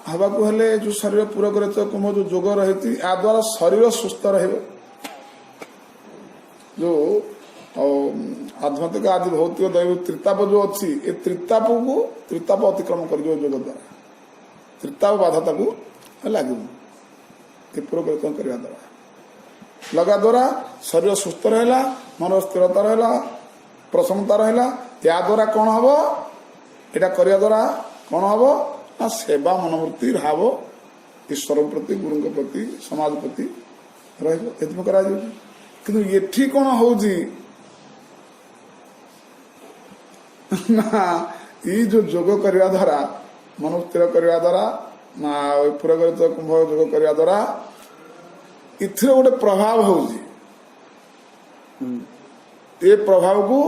हवा को हेले जो शरीर पूरा करे तो कुंभ जो जोग रही या द्वारा शरीर सुस्थ रहे। जो आध्यात्मिक आदि भौतिक दैव त्रिताप जो अच्छी ये त्रिताप अतिक्रमण कर जोग द्वारा त्रिताप बाधा लगे पूरा परिक्रम करने द्वारा लगा द्वारा शरीर सुस्थ रहा, मन स्थिरता रहा, प्रसन्नता रहा। या द्वारा कौन हम यहाँ करने द्वारा कौन हम ना सेवा मनोवृत्ति भाव ईश्वर प्रति गुरु प्रति समाज प्रति रही करा किंतु ये कौन हो ना ये जो जोग करने द्वारा मन स्थिर करने द्वारा ना पूरा कुंभ जोग करने द्वारा इथिर गोटे प्रभाव हो प्रभाव को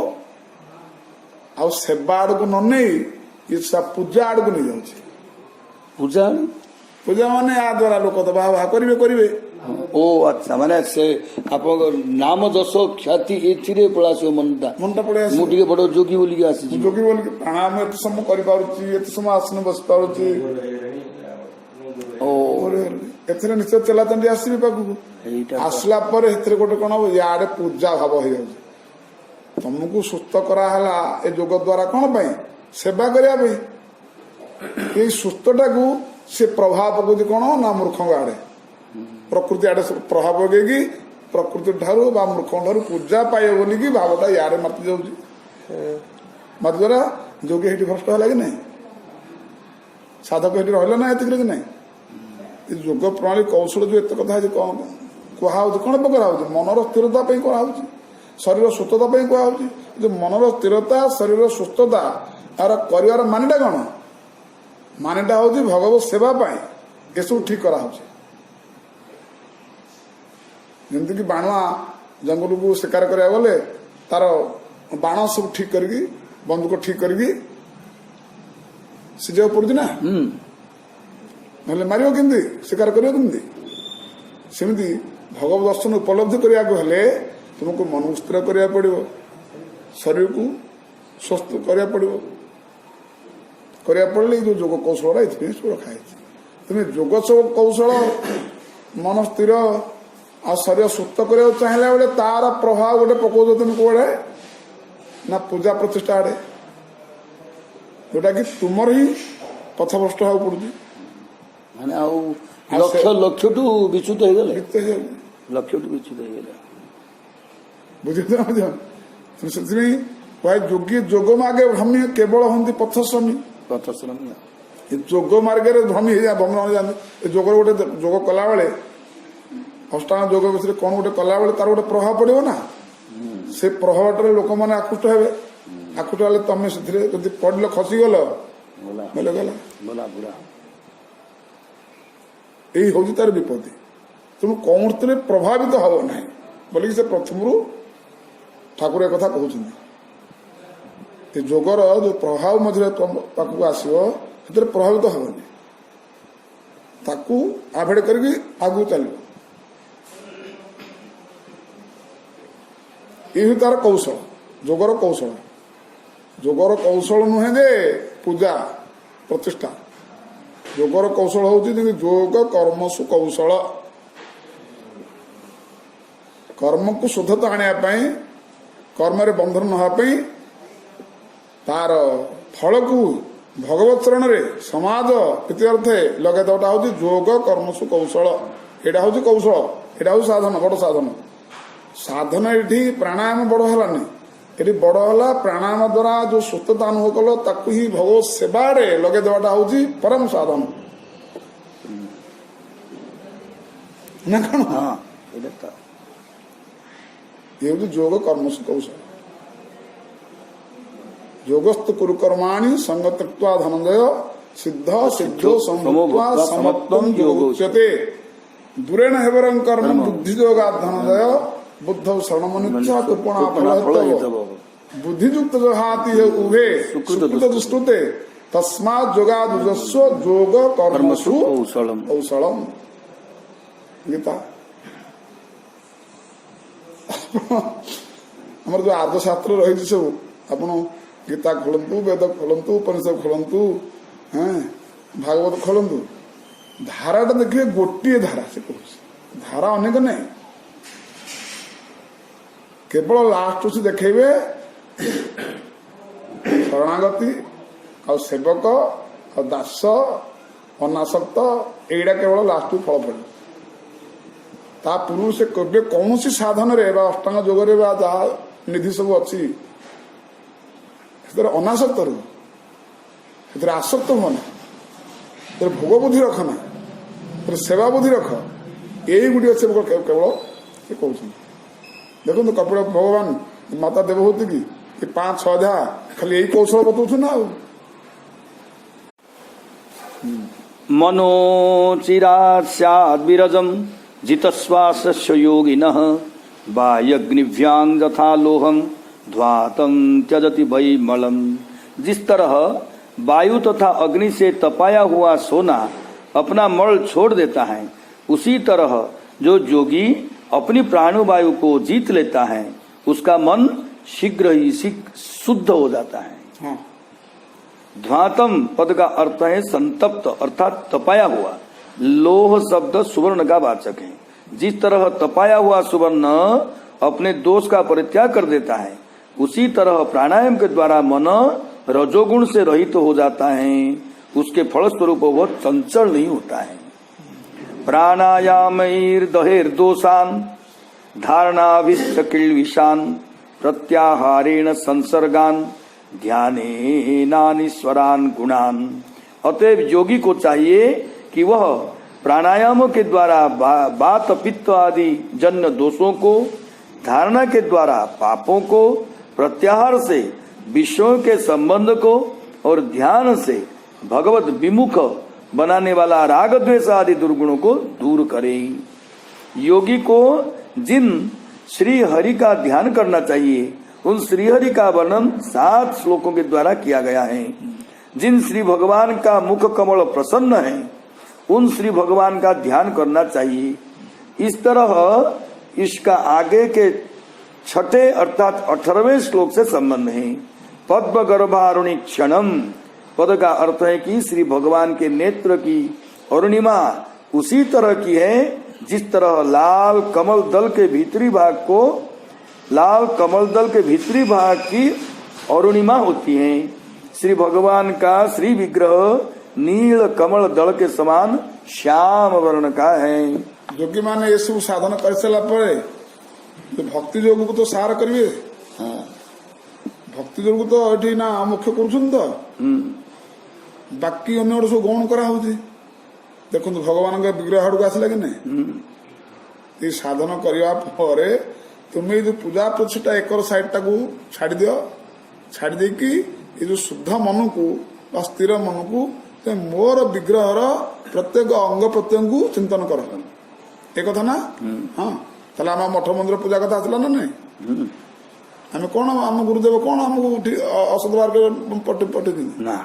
आ सेवा आड़ को न नहीं ये पूजा आड़ को नहीं जाऊँ। पूजा पूजा माने या द्वारा लोक तो बाहा करेंगे करेंगे। ओ अच्छा माने से आप नाम जस ख्याति एथिरे पळास मनटा पड़े मुटिके बड़ जोगी बोली आसी जोगी बोली प्राणायाम एत समय करि पारुची एत समय आसन बस पारुची ओ एथरे निश्चय चला तंडी आसी पाखु आसला पर एथरे गोटे कोन हो याडे पूजा भाव हो जाउची। तुमको सुस्थ करा हला ए जोग द्वारा कोन पई सेवा करिया पई। ए सुस्थटा को से प्रभाव पकौती कोन ना मूर्ख आड़े प्रकृति आड़े प्रभाव पकईकि प्रकृति ठारू बा मूर्ख ठारू पूजा पाए बोलिकी भावटा यारे माति जाऊँगी। माति द्वारा जोगी हेटी भ्रष्ट है कि नहीं, साधक हेटी रहा ना एतिक कि नहीं। जोग प्रणाली कौशल जो एत कथा कौन कहुँ कौन कराऊ मनर स्थिरता कराऊ शरीर सुस्थता कहु जो मनर स्थिरता शरीर सुस्थता यार कर मानेटा कौन मानेटा हूँ भगवत सेवा ये सब ठीक कराऊ। जमती कि बाणुआ जंगल को शिकार करा गले तार बाण सब ठीक करके बंदूक ठीक करके सिझा पड़ुଛି ना नहले मारियो केमती शिकार करियो केमती सेमती भगवत दर्शन उपलब्धि करने को हेले तुमको मन स्थिर करा पड़ो शरीर को स्वस्थ करा पड़ो करा पड़े जो जोग कौशल ये रखाई तुम्हें जोग सब कौशल मन स्थिर आ शरीर सुस्थ करने चाहिए बेले तार प्रभाव गोटे पकड़ तुम कौड़े ना पूजा प्रतिष्ठा आड़े जोटा कि तुमर ही पथभ्रष्ट हो पड़ू लक्ष्य लक्ष्य टू विच्युत हो गले लक्ष्य टू विच्युत हो गले बुझे से जोगी जोग मार्गे भ्रमी केवल हमें पथश्रमी जोग मार्गे भ्रमी हो भ्रमण जाते जोग गोटे जोग कला बेले अष्टांग जोग विषय कौन गोटे कला बेले तार गोटे प्रभाव पड़ो ना से प्रभाव लोक मैंने आकृष्ट हे आकृष्ट हेल्ले तुम से पड़ल खसीगल बोले गला यही हूँ तार विपत्ति तुम कौन प्रभावित हम ना बोलिकी से प्रथम ठाकुर एक कहते जोगर जो प्रभाव मझे पाखक आसो से प्रभावित हेनी ताकू आभेड करके आगू चलो यही तार कौशल जोगर कौशल नुहे जे पूजा प्रतिष्ठा जोगर कौशल हूँ जोग कर्मसु कौशल कर्म को शुद्धता आने कर्म रे बंधन नापी तार फल को भगवत चरण रे समाज प्रीत्यर्थे लगे देवटा हूँ जोग कर्मसु कौशल यहाँ हूँ कौशल यहाँ हूँ साधन बड़ साधन साधन ये प्राणायाम बड़ है ये बड़ है प्राणायाम द्वारा जो सुस्थता अनुभव कल ताकू ही भगवत सेवा लगे देवाटा हूँ परम साधन ନା କଣ? ହଁ ଏଇଟା ତ ଇଏ ହଉଛି ଯୋଗ କର୍ମସୁ କୌଶଳ। ଯୋଗସ୍ତୁ କୁରୁ କର୍ମାଣୀ ସଂଗତ୍ୱା ଧନଞ୍ଜୟ ସିଦ୍ଧ ସିଦ୍ଧୋ ସମତ୍ୱା ସମତ୍ୱଂ ଯୋଗ ଉଚ୍ୟତେ ଦୂରେଣ ହେବରଂ କର୍ମ ବୁଦ୍ଧି ଯୋଗା ଧନଞ୍ଜୟ ବୁଦ୍ଧ ଶରଣମନିଚ୍ଛା କୃପଣା ଫଳ ହେତବ ବୁଦ୍ଧିଯୁକ୍ତ ଜହାତି ଉଭେ ସୁକୃତ ଦୁଷ୍କୃତେ ତସ୍ମାତ୍ ଯୋଗାଦୁଜସ୍ୱ ଯୋଗ କର୍ମସୁ କୌଶଳମ୍। ଗୀତା ଆମର ଯୋଉ ଆର୍ଦ୍ଧଶାସ୍ତ୍ର ରହିଛି ସବୁ, ଆପଣ ଗୀତା ଖୋଲନ୍ତୁ, ବେଦ ଖୋଲନ୍ତୁ, ଉପନିଷଦ ଖୋଲନ୍ତୁ, ଭାଗବତ ଖୋଲନ୍ତୁ, ଧାରାଟା ଦେଖିବେ ଗୋଟିଏ ଧାରା। ସେ କହୁଛି ଧାରା ଅନେକ ନାହିଁ, କେବଳ ଲାଷ୍ଟ ସେ ଦେଖେଇବେ ଶରଣାଗତି ଆଉ ସେବକ ଆଉ ଦାସ ଅନାସକ୍ତ, ଏଇଟା କେବଳ ଲାଷ୍ଟକୁ ଫଳ ପଡେ। ତା ପୂର୍ବରୁ ସେ କେବେ କୌଣସି ସାଧନରେ ବା ଅଷ୍ଟାଙ୍ଗ ଯୋଗରେ ବା ଯାହା ନିଧି ସବୁ ଅଛି ସେଥିରେ ଅନାସକ୍ତ ରୁହ, ସେଥିରେ ଆସକ୍ତ ହୁଅ ନା, ସେଥିରେ ଭୋଗ ବୁଦ୍ଧି ରଖ ନା, ସେଥିରେ ସେବା ବୁଦ୍ଧି ରଖ। ଏଇଗୁଡ଼ିକ ସେ କେବଳ ସେ କହୁଛନ୍ତି। ଦେଖନ୍ତୁ କପିଳ ଭଗବାନ ମାତା ଦେବହୂତି କି 5-6 ଅଧ୍ୟାୟ ଖାଲି ଏଇ କୌଶଳ ବତଉଛୁ ନା ଆଉ। मनोचिरात् स्याद् विरजम् जितश्वासस्य योगिनः वायग्निभ्यां यथा लोहम ध्वातं त्यजति वै मलम। जिस तरह वायु तथा अग्नि से तपाया हुआ सोना अपना मल छोड़ देता है, उसी तरह जो योगी अपनी प्राणवायु को जीत लेता है उसका मन शीघ्र ही शुद्ध हो जाता है। ध्वातम पद का अर्थ है संतप्त अर्थात तपाया हुआ। लोह शब्द सुवर्ण का वाचक है। जिस तरह तपाया हुआ सुवर्ण अपने दोष का परित्याग कर देता है, उसी तरह प्राणायाम के द्वारा मन रजोगुण से रहित हो जाता है। उसके फलस्वरूप वह चंचल नहीं होता है। प्राणायामैर्दहेर्दोषान् धारणाभिष्टकिल्बिषान् प्रत्याहारेण संसर्गान् ध्यानेनानीश्वरान् गुणान्। अतएव योगी को चाहिए कि वह प्राणायामों के द्वारा वात पित्त आदि जन्य दोषों को, धारणा के द्वारा पापों को, प्रत्याहार से विषयों के संबंध को और ध्यान से भगवत विमुख बनाने वाला राग द्वेष आदि दुर्गुणों को दूर करे। योगी को जिन श्री हरि का ध्यान करना चाहिए उन श्रीहरि का वर्णन 7 श्लोकों के द्वारा किया गया है। जिन श्री भगवान का मुख कमल प्रसन्न है उन श्री भगवान का ध्यान करना चाहिए। इस तरह इसका आगे के 6 अर्थात 18वें श्लोक से संबंध है। पद्म गर्भारुणि क्षणम पद का अर्थ है कि श्री भगवान के नेत्र की अरुणिमा उसी तरह की है जिस तरह लाल कमल दल के भीतरी भाग की अरुणिमा होती है। श्री भगवान का श्री विग्रह नील कमल दल के समान श्याम वर्ण का है। योगी माने ये सब साधन कर सारा पर भक्ति योग को तो सार करिए। भक्ति योग तो ये ना मुख्य कर बाकी अन्य सब गौण करा देखो भगवान का विग्रह आड़ को आसला कि नहीं। ये साधन करने पर तुम्हें जो पूजा पछटा एकर साइड टाकू छाड़ दियो, छाड़ देकी ये जो शुद्ध मन को स्थिर मन को मोर विग्रह प्रत्येक अंग प्रत्यंग को चिंतन कर एक कथा ना। हाँ ताला आम मठ मंदिर पूजा कथा आसला ना नहीं। आम कौन आम गुरुदेव कौन आमको असद मार्ग पटे ना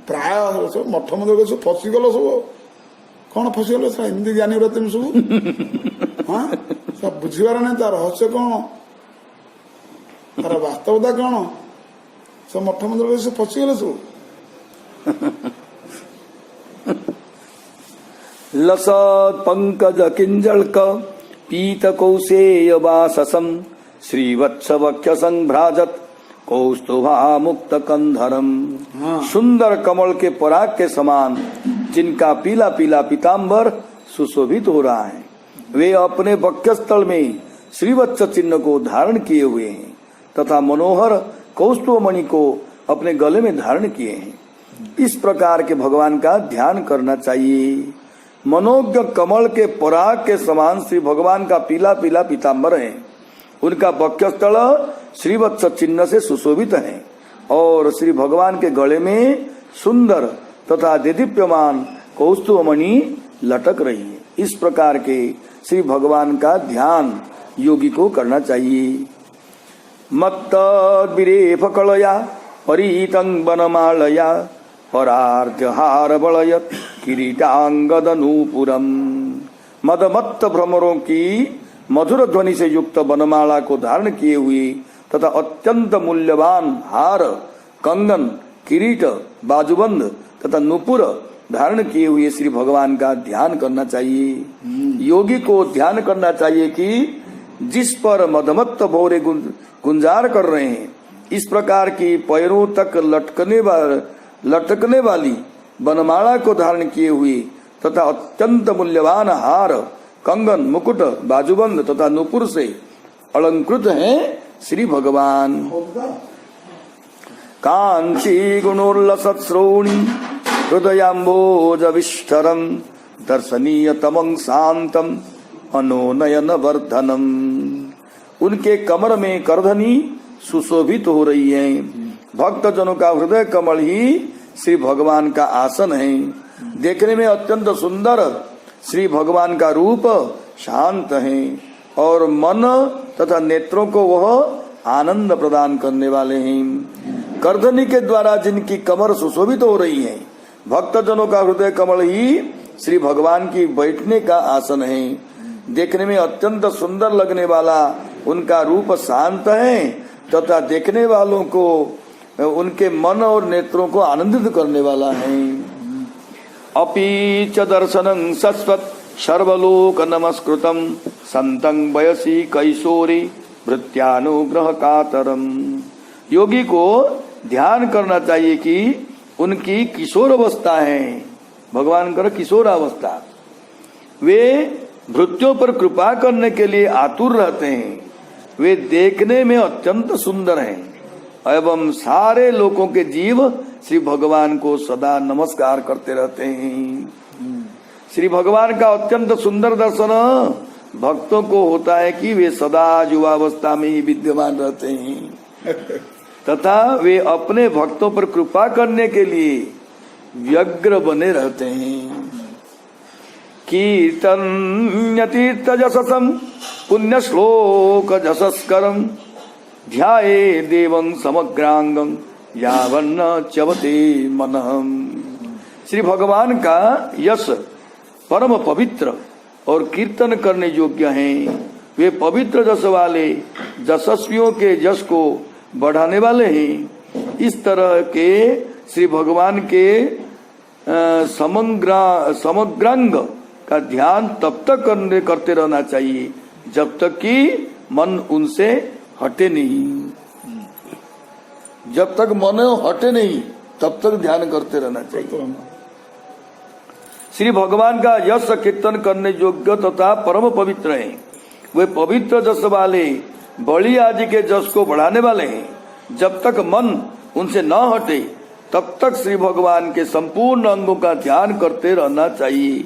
प्राय सब मठ मंदिर सब फसीगल सब कौन फसीगल एमती ज्ञानी तुम सब हाँ सब बुझीबार नहीं तार रहस्य कौन तार वास्तवता कौन सब मठ मंदिर सब फसीगले सब। लसत पंकज किंजलक पीत कौशेय वाससम श्रीवत्स वक्ष संभ्राजत कौस्तुभा मुक्त कंधरम। सुंदर कमल के पराग के समान जिनका पीला पीला पीताम्बर सुशोभित हो रहा है, वे अपने वक्षस्थल में श्रीवत्स चिन्ह को धारण किए हुए हैं तथा मनोहर कौस्तुभमणि को अपने गले में धारण किए हैं। इस प्रकार के भगवान का ध्यान करना चाहिए। मनोज्ञ कमल के पराग के समान श्री भगवान का पीला पीला पीताम्बर है। उनका वक्षस्थल श्रीवत्स चिन्ह से सुशोभित है और श्री भगवान के गले में सुंदर तथा देदीप्यमान कौस्तुभमणि लटक रही है। इस प्रकार के श्री भगवान का ध्यान योगी को करना चाहिए। मत्त विरेफ कलया परितं वनमालया परार्ध्यहार बलयत किरीटांगदनूपुरम। मदमत्त भ्रमरों की मधुर ध्वनि से युक्त वनमाला को धारण किए हुए तथा अत्यंत मूल्यवान हार, कंगन, किरीट, बाजूबंद तथा नुपुर धारण किए हुए श्री भगवान का ध्यान करना चाहिए। योगी को ध्यान करना चाहिए कि जिस पर मदमत्त भौरे गुंजार कर रहे हैं, इस प्रकार की पैरों तक लटकने वाली वनमाला को धारण किए हुए तथा अत्यंत मूल्यवान हार, कंगन, मुकुट, बाजूबंद तथा नुपुर से अलंकृत हैं श्री भगवान। कांची गुणोल्लसत् श्रोणी हृदयाम्भोज विष्ठरम दर्शनीय तमं शांतम अनोनयन वर्धनम। उनके कमर में करधनी सुशोभित हो रही है। भक्त जनों का हृदय कमल ही श्री भगवान का आसन है। देखने में अत्यंत सुंदर श्री भगवान का रूप शांत है और मन तथा नेत्रों को वह आनंद प्रदान करने वाले हैं। करधनी के द्वारा जिनकी कमर सुशोभित हो रही है, भक्त जनों का हृदय कमल ही श्री भगवान की बैठने का आसन है। देखने में अत्यंत सुंदर लगने वाला उनका रूप शांत है तथा देखने वालों को उनके मन और नेत्रों को आनंदित करने वाला है। अपि च दर्शनं सस्वत् सर्वलोक नमस्कृतं संतं वयसी कैशोरी भृत्यानुग्रह कातरम। योगी को ध्यान करना चाहिए कि उनकी किशोर अवस्था है, भगवान कर किशोर अवस्था, वे भृत्यों पर कृपा करने के लिए आतुर रहते हैं। वे देखने में अत्यंत सुंदर हैं एवं सारे लोगों के जीव श्री भगवान को सदा नमस्कार करते रहते हैं। श्री भगवान का अत्यंत सुंदर दर्शन भक्तों को होता है कि वे सदा युवावस्था में ही विद्यमान रहते हैं तथा वे अपने भक्तों पर कृपा करने के लिए व्यग्र बने रहते हैं। कीर्तन्य तीर्थ जससम पुण्य श्लोक जसस्करम ध्याये देवं समग्रांगं यावन्न च्यवते मनहम। श्री भगवान का यश परम पवित्र और कीर्तन करने योग्य हैं। वे पवित्र जस वाले यशस्वियों के यश को बढ़ाने वाले हैं। इस तरह के श्री भगवान के समग्रांग का ध्यान तब तक करते रहना चाहिए जब तक कि मन उनसे हटे नहीं। जब तक मन हटे नहीं तब तक ध्यान करते रहना चाहिए। श्री भगवान का यश कीर्तन करने योग्य तथा परम पवित्र हैं। वे पवित्र जस वाले बलि आदि के जस को बढ़ाने वाले हैं। जब तक मन उनसे न हटे तब तक श्री भगवान के संपूर्ण अंगों का ध्यान करते रहना चाहिए,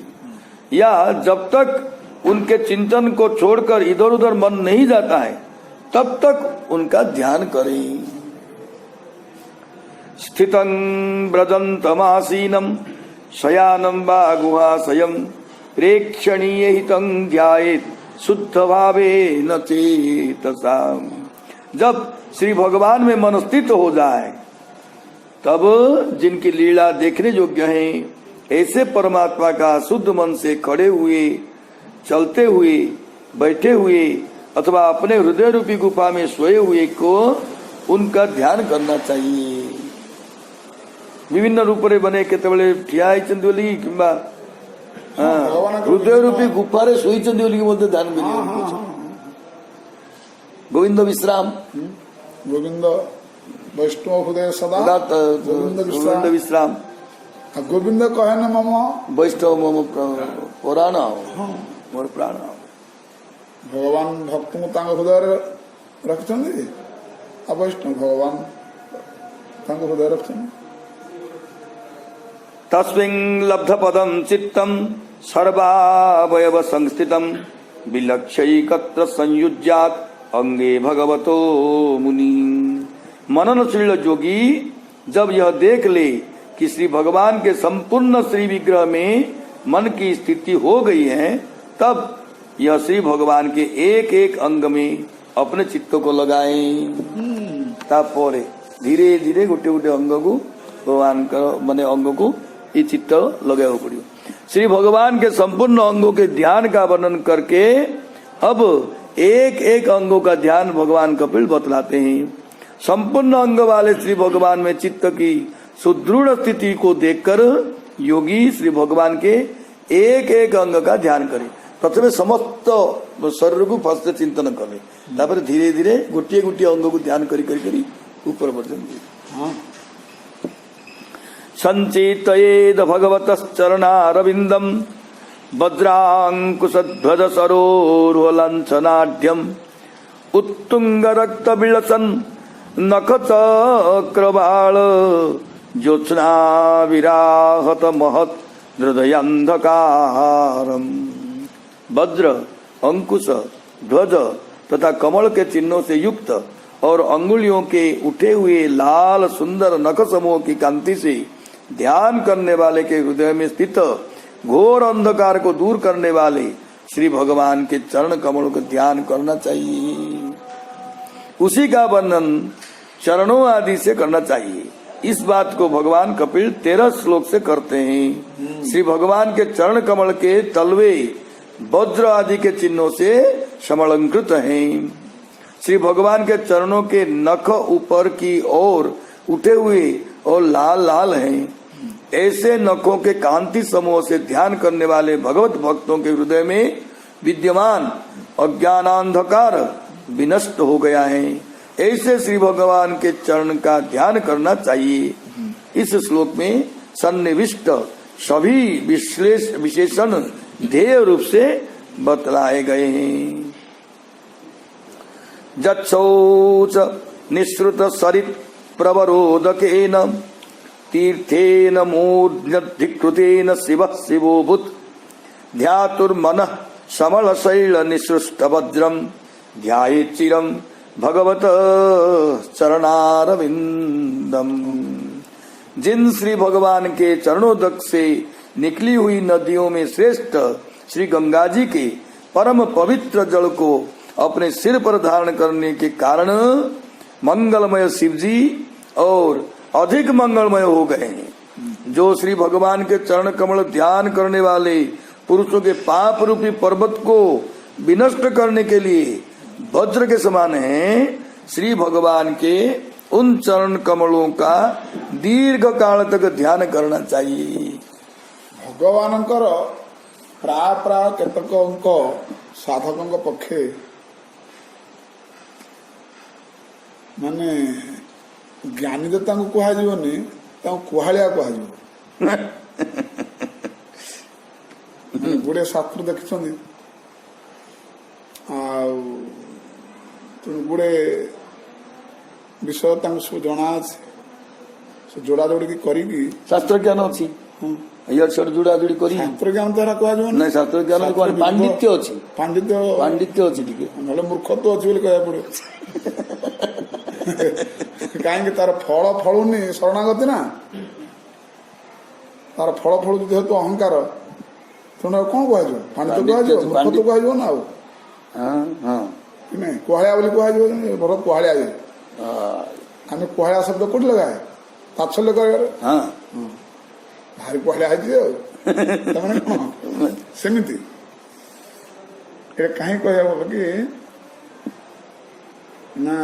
या जब तक उनके चिंतन को छोड़कर इधर उधर मन नहीं जाता है तब तक उनका ध्यान करें। स्थितं व्रजन्तमासीनं शयानं वा गुहाशयं प्रेक्षणीय हितं ध्यायेत् शुद्ध भावेन चेतसा। जब श्री भगवान में मन स्थित हो जाए तब जिनकी लीला देखने योग्य है, ऐसे परमात्मा का शुद्ध मन से खड़े हुए, चलते हुए, बैठे हुए अथवा अपने हृदय रूपी गुफा में सोए हुए को उनका ध्यान करना चाहिए। विभिन्न रूप रे बने केतबेले ठिया होइछन्ति बोली किंबा हृदय रूपी गुफारे शोइछन्ति बोली मध्य ध्यान करियो। गोविंद विश्राम, गोविंद वैष्णव हृदय सदा गोविंद विश्राम। गोविंद कहे न मम वैष्णव मम पुराण मोर प्राण। भगवान भक्त को तांग हृदय रखछन्ति, वैष्णव भगवान तांग हृदय रखछन्ति। तस्मिन् लब्ध पदं चित्तं सर्वावयव संस्थितम विलक्ष्यैकत्र संयुज्यात अंगे भगवतो मुनि। मननशील योगी जब यह देख ले कि श्री भगवान के संपूर्ण श्री विग्रह में मन की स्थिति हो गई है, तब यह श्री भगवान के एक एक अंग में अपने चित्त को लगाए। तापर धीरे धीरे गोटे गोटे अंग को भगवान का माने अंग को ये चित्त लगाया पड़ो। श्री भगवान के संपूर्ण अंगों के ध्यान का वर्णन करके अब एक एक अंगों का ध्यान भगवान कपिल बतलाते हैं। संपूर्ण अंग वाले श्री भगवान में चित्त की सुदृढ़ स्थिति को देखकर योगी श्री भगवान के एक एक अंग का ध्यान करे। प्रथम समस्त शरीर को फर्स्ट चिंतन करे, तापर धीरे धीरे गोटे गोटे अंग को ध्यान करी करी करी ऊपर बढ़ते। संचितयेद भगवतश्चरणारविन्दम् वज्रांकुशध्वज सरोरुहलांछनाढ्यम् उत्तुंगरक्तबिलसन् नखचक्रवाल ज्योत्स्ना विराहत महत् हृदयांधकारम्। वज्र, अंकुश, ध्वज तथा कमल के चिन्हों से युक्त और अंगुलियों के उठे हुए लाल सुंदर नख समूह की कांति से ध्यान करने वाले के हृदय में स्थित घोर अंधकार को दूर करने वाले श्री भगवान के चरण कमलों का ध्यान करना चाहिए। उसी का वर्णन चरणों आदि से करना चाहिए। इस बात को भगवान कपिल 13 श्लोक से करते हैं। श्री भगवान के चरण कमल के तलवे वज्र आदि के चिन्हों से समलंकृत हैं। श्री भगवान के चरणों के नख ऊपर की ओर उठे हुए और लाल लाल हैं। ऐसे नखों के कांति समूह से ध्यान करने वाले भगवत भक्तों के हृदय में विद्यमान अज्ञानांधकार विनष्ट हो गया है। ऐसे श्री भगवान के चरण का ध्यान करना चाहिए। इस श्लोक में सन्निविष्ट सभी विशेषण ध्येय रूप से बतलाए गए हैं। जच्छौच निःसृत सरित प्रवरोदकेन तीर्थेन मूर्ध्नधिकृतेन शिवः शिवोऽभूत् ध्यातुर्मनः समलशैल निसृष्ट वज्रम् ध्यायेत् चिरम् भगवत चरणारविंदम। जिन श्री भगवान के चरणोदक से निकली हुई नदियों में श्रेष्ठ श्री गंगा जी के परम पवित्र जल को अपने सिर पर धारण करने के कारण मंगलमय शिव जी और अधिक मंगलमय हो गए हैं। जो श्री भगवान के चरण कमल ध्यान करने वाले पुरुषों के पाप रूपी पर्वत को विनष्ट करने के लिए वज्र के समान है, श्री भगवान के उन चरण कमलों का दीर्घ काल तक ध्यान करना चाहिए। भगवान प्राय प्राय केतक अंक साधकों पक्षे माने ज्ञानी तो कहनी कुहाड़िया कह गुड़े शास्त्र देखी गुड़े विषय सब जना जोड़ा जोड़ी करी शास्त्र ज्ञान अच्छी जोड़ा जोड़ी करी शास्त्र ज्ञान तो कह शास्त्र ज्ञान पांडित्य अच्छी पांडित्य अच्छी ना मूर्खत्व अच्छी बोली कह पड़े कहीं तार फल फलुनी शरणागति ना तार फल फल जेहेतु अहंकार तेणु कौन कह पांडित्य कह मूर्खत्व कह ना नहीं कुहाड़िया बोली कह भरत कुहाड़िया आम कुहाड़िया शब्द कौट लगाए तात्सल्य कर भारी कुहाड़िया है कौन सेमती कहीं कह कि ना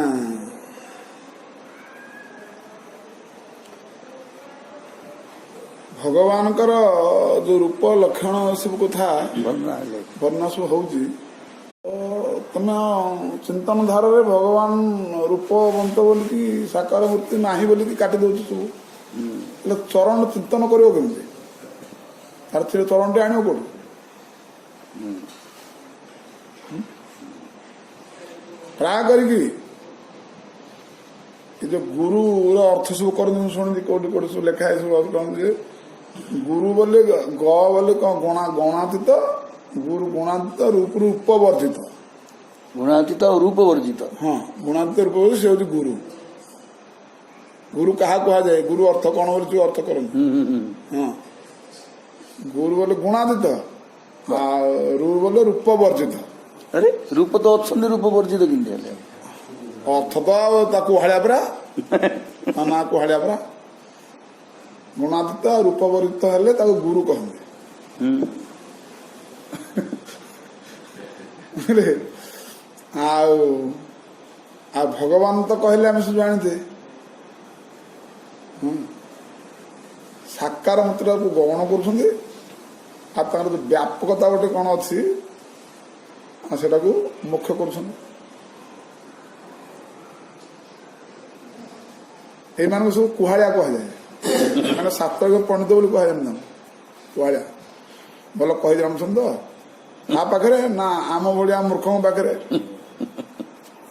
भगवान जो रूप लक्षण सब कथा वर्णना सब हो तुम चिंतन धारा रे भगवान रूपवंत बोलिकी साकार मूर्ति नाही बोलिकी काटी दौर सब चरण चिंतन करो केमती तार चरण टे आण कौट प्राय करी जो गुरु अर्थ सब कर शुणी कौटी कौटी सब लिखा है सब गुरु बोले ग बोले कौन गणातीत गुरु गुणातीत रूप रूपवर्जित गुणातीत और रूप वर्जित। हाँ गुणातीत रूप से हूँ गुरु। गुरु क्या कह जाए गुरु अर्थ कौन बोले अर्थ कर हाँ गुरु बोले गुणातीत रूप बोले रूपवर्जित। अरे रूप तो अच्छा रूप वर्जित किंतु अर्थ तो कुहाड़ा परा ना कुहाड़ा परा गुणातीत रूपवर्जित हेले गुरु कहते आ भगवान तो कहले आम सब जानते साकार मात्रा को गौण कर व्यापकता गोटे कौन अच्छी सेटा को मुख्य कर सब कुहाड़ा कह जाए मैंने सात्विक पंडित बोली कह जाए कुहाड़ा भल कही रामचंद ना पाखे ना आम भाया मूर्ख पाखे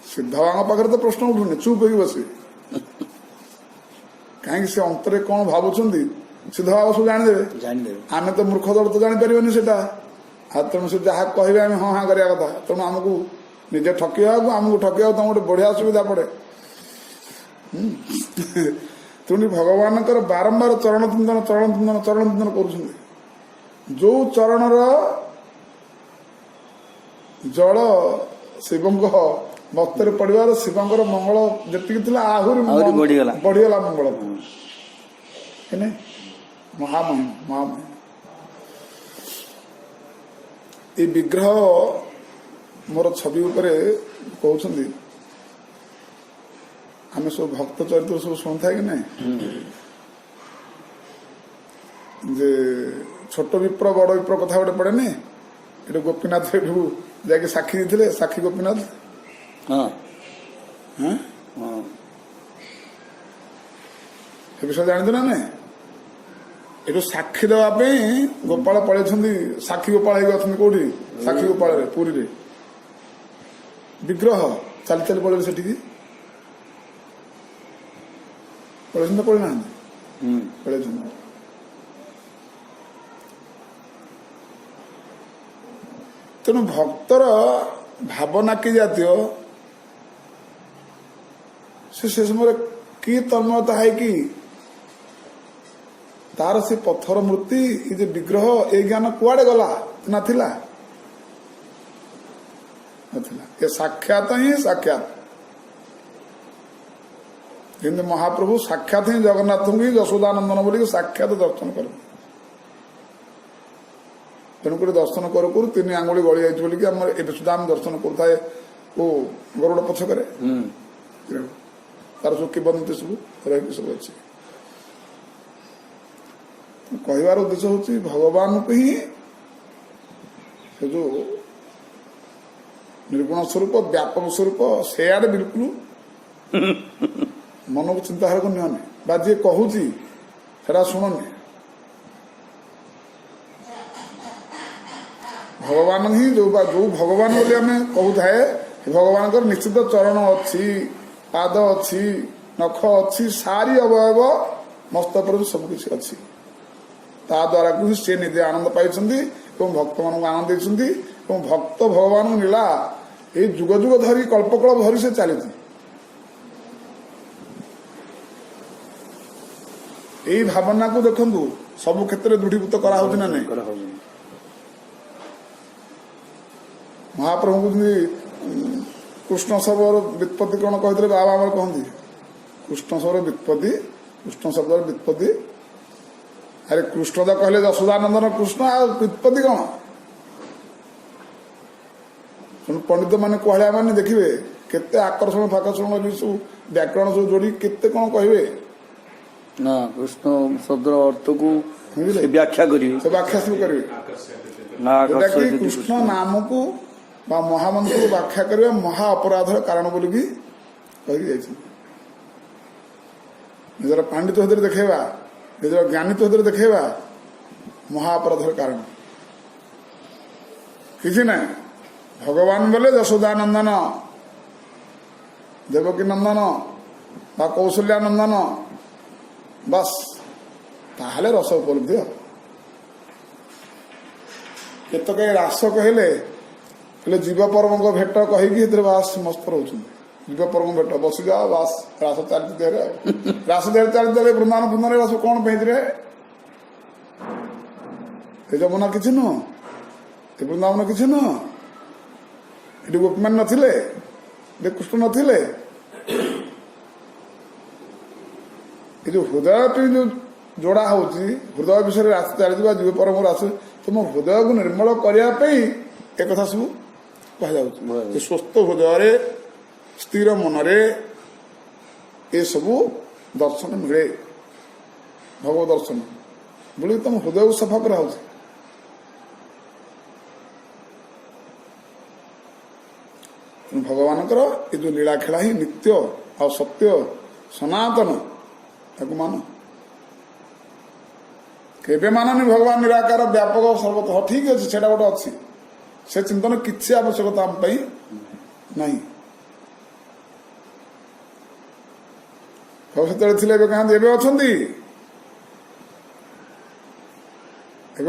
सिद्ध पाखे तो प्रश्न उठुनि चुप हो बस कहीं से अंतरे कौन भावुं सिद्ध भाव सब जाणीदेवे आम तो मूर्ख दल तो जापर से तेणु से जहाँ कहे आम हाँ हाँ करा कथा तेणु आमको निजे ठकिया आमको ठकिया तुम गोटे बढ़िया सुविधा पड़े तेणु भगवान बारंबार चरण चिंतन कर जो चरण जल शिव मतर पड़वार शिवंकर मंगल जी आहरी बढ़ीगला मंगल महामहिम महामहिम ये विग्रह मोर छवि उपरे कहते आम सब भक्त चरित्र सब शुणी था कि नहीं जे छोट विप्र बड़ विप्र कथा गोटे पड़े नहीं ये गोपीनाथ एठू जाके साक्षी देते साक्षी गोपीनाथ विषय जानते ना नहीं ये साक्षी देवाई गोपाल पड़े साक्षी गोपाल होती कौटी साक्षी गोपाल पुरी रे विग्रह चली चली पड़े से पड़े पड़े ना पड़े तेणु भक्तर भावना की जातीय से समय कि तन्मयता है कि तार से पत्थर मूर्ति ये विग्रह ये ज्ञान कुआड़े गला ना थिला ये साक्षात ही साक्षात जिन महाप्रभु साक्षात ही जगन्नाथ को यशोदानंदन बोल साक्षात दर्शन कर तेणुक दर्शन करू करू तीन आंगुली गली जाइए बोलिकी आम ए सुधा आम दर्शन करुए वो गरुड़ पछक तार सब किबदंती सब रही सब अच्छी कहबार उद्देश्य हूँ भगवान को ही से जो निर्गुण स्वरूप व्यापक स्वरूप सेयाड़े बिल्कुल मन को चिंताधार को नियने बा जी कहूँ से शुणनी भगवान ही जो भगवान बोली आम कहू थाए भगवान निश्चित चरण अच्छी पाद अच्छी नख अच्छी सारी अवयव मस्तक पर सबकिछ अच्छी ता द्वारा को सी निजे आनंद पाई भक्त मान आनंद देते भक्त भगवान नीला ये जुग जुग धरी कल्पकल्प धरी से चली यही भावना को देखु सबु क्षेत्र में दृढ़ीभूत करा ना नहीं महाप्रभु कृष्ण शब्द व्युत्पत्ति कौन कहते बाबा आम कहते कृष्ण शब्द व्युत्पत्ति कृष्ण शब्द व्युत्पत्ति अरे कृष्ण तो कहले यशोदानंदन कृष्ण आ व्युत्पत्ति कौन पंडित मैंने कहला मैंने देखिए केते आकर्षण फाकर्षण सब व्याकरण सब जोड़ी केते कौन कहे ना कृष्ण शब्द अर्थ को व्याख्या करेंगे व्याख्या सब करेंगे कृष्ण नाम को महामंत्र को व्याख्या करवा महा अपराध कारण बोलिकी निजर पांडित हृदय देखा निजर ज्ञानित हृदय देखा महाअपराध कारण किसी ना भगवान बोले यशोदानंदन देवकी नंदन बा कौशल्यानंदन बस ताहले रस उपलब्धि हम केतक रास कहले जीव परम भेट कहीकि बास मस्त रोच जीव परम भेट बस जा बास रास चलती रास देह चलती वृंदावन वृंदावन रास कौन पे जमुना किसी नुह वृंदावन किसी नुह ये गोपीमान नथिले कृष्ण नथिले ये जो हृदय जो जोड़ा होची हृदय विषय रास चली जीव परम रास तुम हृदय को निर्मल करने एक कथा सब कह स्वस्थ हृदय स्थिर मनरे ये सबू दर्शन मिले भगवत दर्शन बोले तुम हृदय को सफा करा भगवान ये जो लीला खेला ही नित्य और सत्य सनातन ताको मान केबे माननी भगवान निराकार व्यापक सर्वतः ठीक अच्छे से गोटे अच्छी से चिंतन किसी आवश्यकता नहीं से कहते